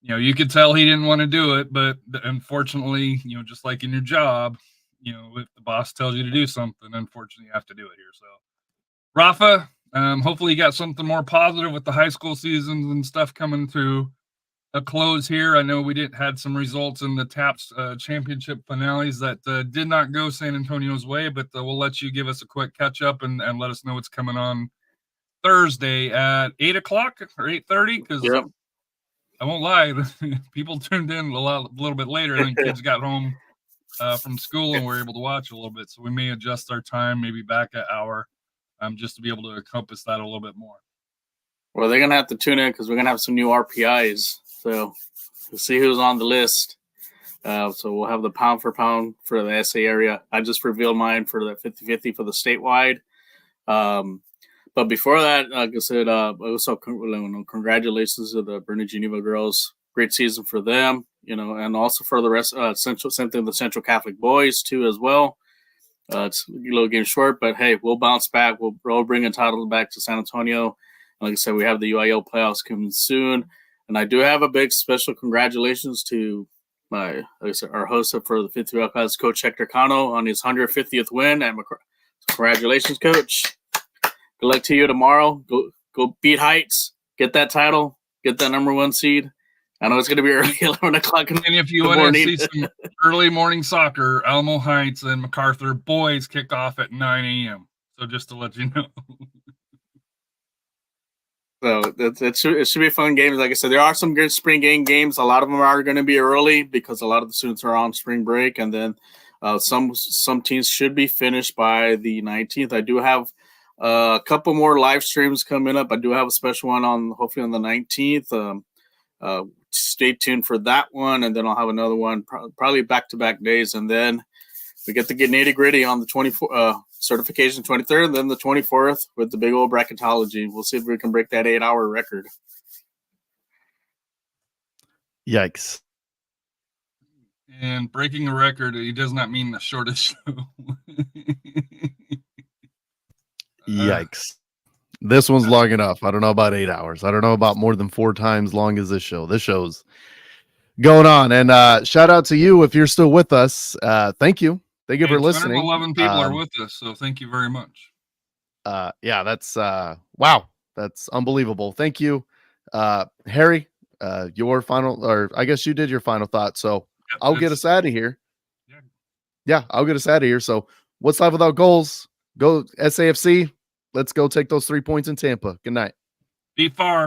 you could tell he didn't want to do it, but unfortunately, just like in your job, if the boss tells you to do something, unfortunately you have to do it here. So, Rafa, hopefully you got something more positive with the high school seasons and stuff coming to a close here. I know we had some results in the TAPS championship finales that did not go SanAntonio's way, but we'll let you give us a quick catch up and let us know what's coming on Thursday at 8:00 or 8:30. Because I won't lie, people tuned in a little bit later, and then kids got home from school and were able to watch a little bit. So we may adjust our time, maybe back an hour, just to be able to encompass that a little bit more. Well, they're gonna have to tune in because we're gonna have some new RPIs. So we'll see who's on the list. So we'll have the pound for pound for the SA area. I just revealed mine for the 50-50 for the statewide. But before that, like I said, also congratulations to the Bernie Geneva girls. Great season for them, and also for the rest. Same thing, the Central Catholic boys too as well. It's a little game short, but hey, we'll bounce back. We'll bring a title back to San Antonio. Like I said, we have the UIL playoffs coming soon, and I do have a big special congratulations to our host for the 50 class, Coach Hector Cano, on his 150th win. And congratulations, Coach. Good luck to you tomorrow. Go beat Heights, get that title, get that number 1 seed. I know it's going to be early, 11 o'clock in the morning. And if you want to see some early morning soccer, Alamo Heights and MacArthur boys kick off at 9 a.m. So just to let you know. So it should be a fun game. Like I said, there are some good spring games. A lot of them are going to be early because a lot of the students are on spring break. And then some teams should be finished by the 19th. I do have a couple more live streams coming up. I do have a special one hopefully on the 19th. Stay tuned for that one, and then I'll have another one probably back-to-back days, and then we get to get nitty-gritty on the 24th certification 23rd, and then the 24th with the big old bracketology. We'll see if we can break that 8-hour record. Yikes. And breaking the record, it does not mean the shortest show. Yikes. This one's long enough. I don't know about 8 hours. I don't know about more than 4 times long as this show. This show's going on. And shout out to you if you're still with us. Thank you. Thank you for listening. 211 people are with us, so thank you very much. Yeah, that's wow. That's unbelievable. Thank you. Harry, your final, or I guess you did your final thought. So yep, I'll get us out of here. Yeah, I'll get us out of here. So what's life without goals? Go SAFC. Let's go take those 3 points in Tampa. Good night. Be Farr.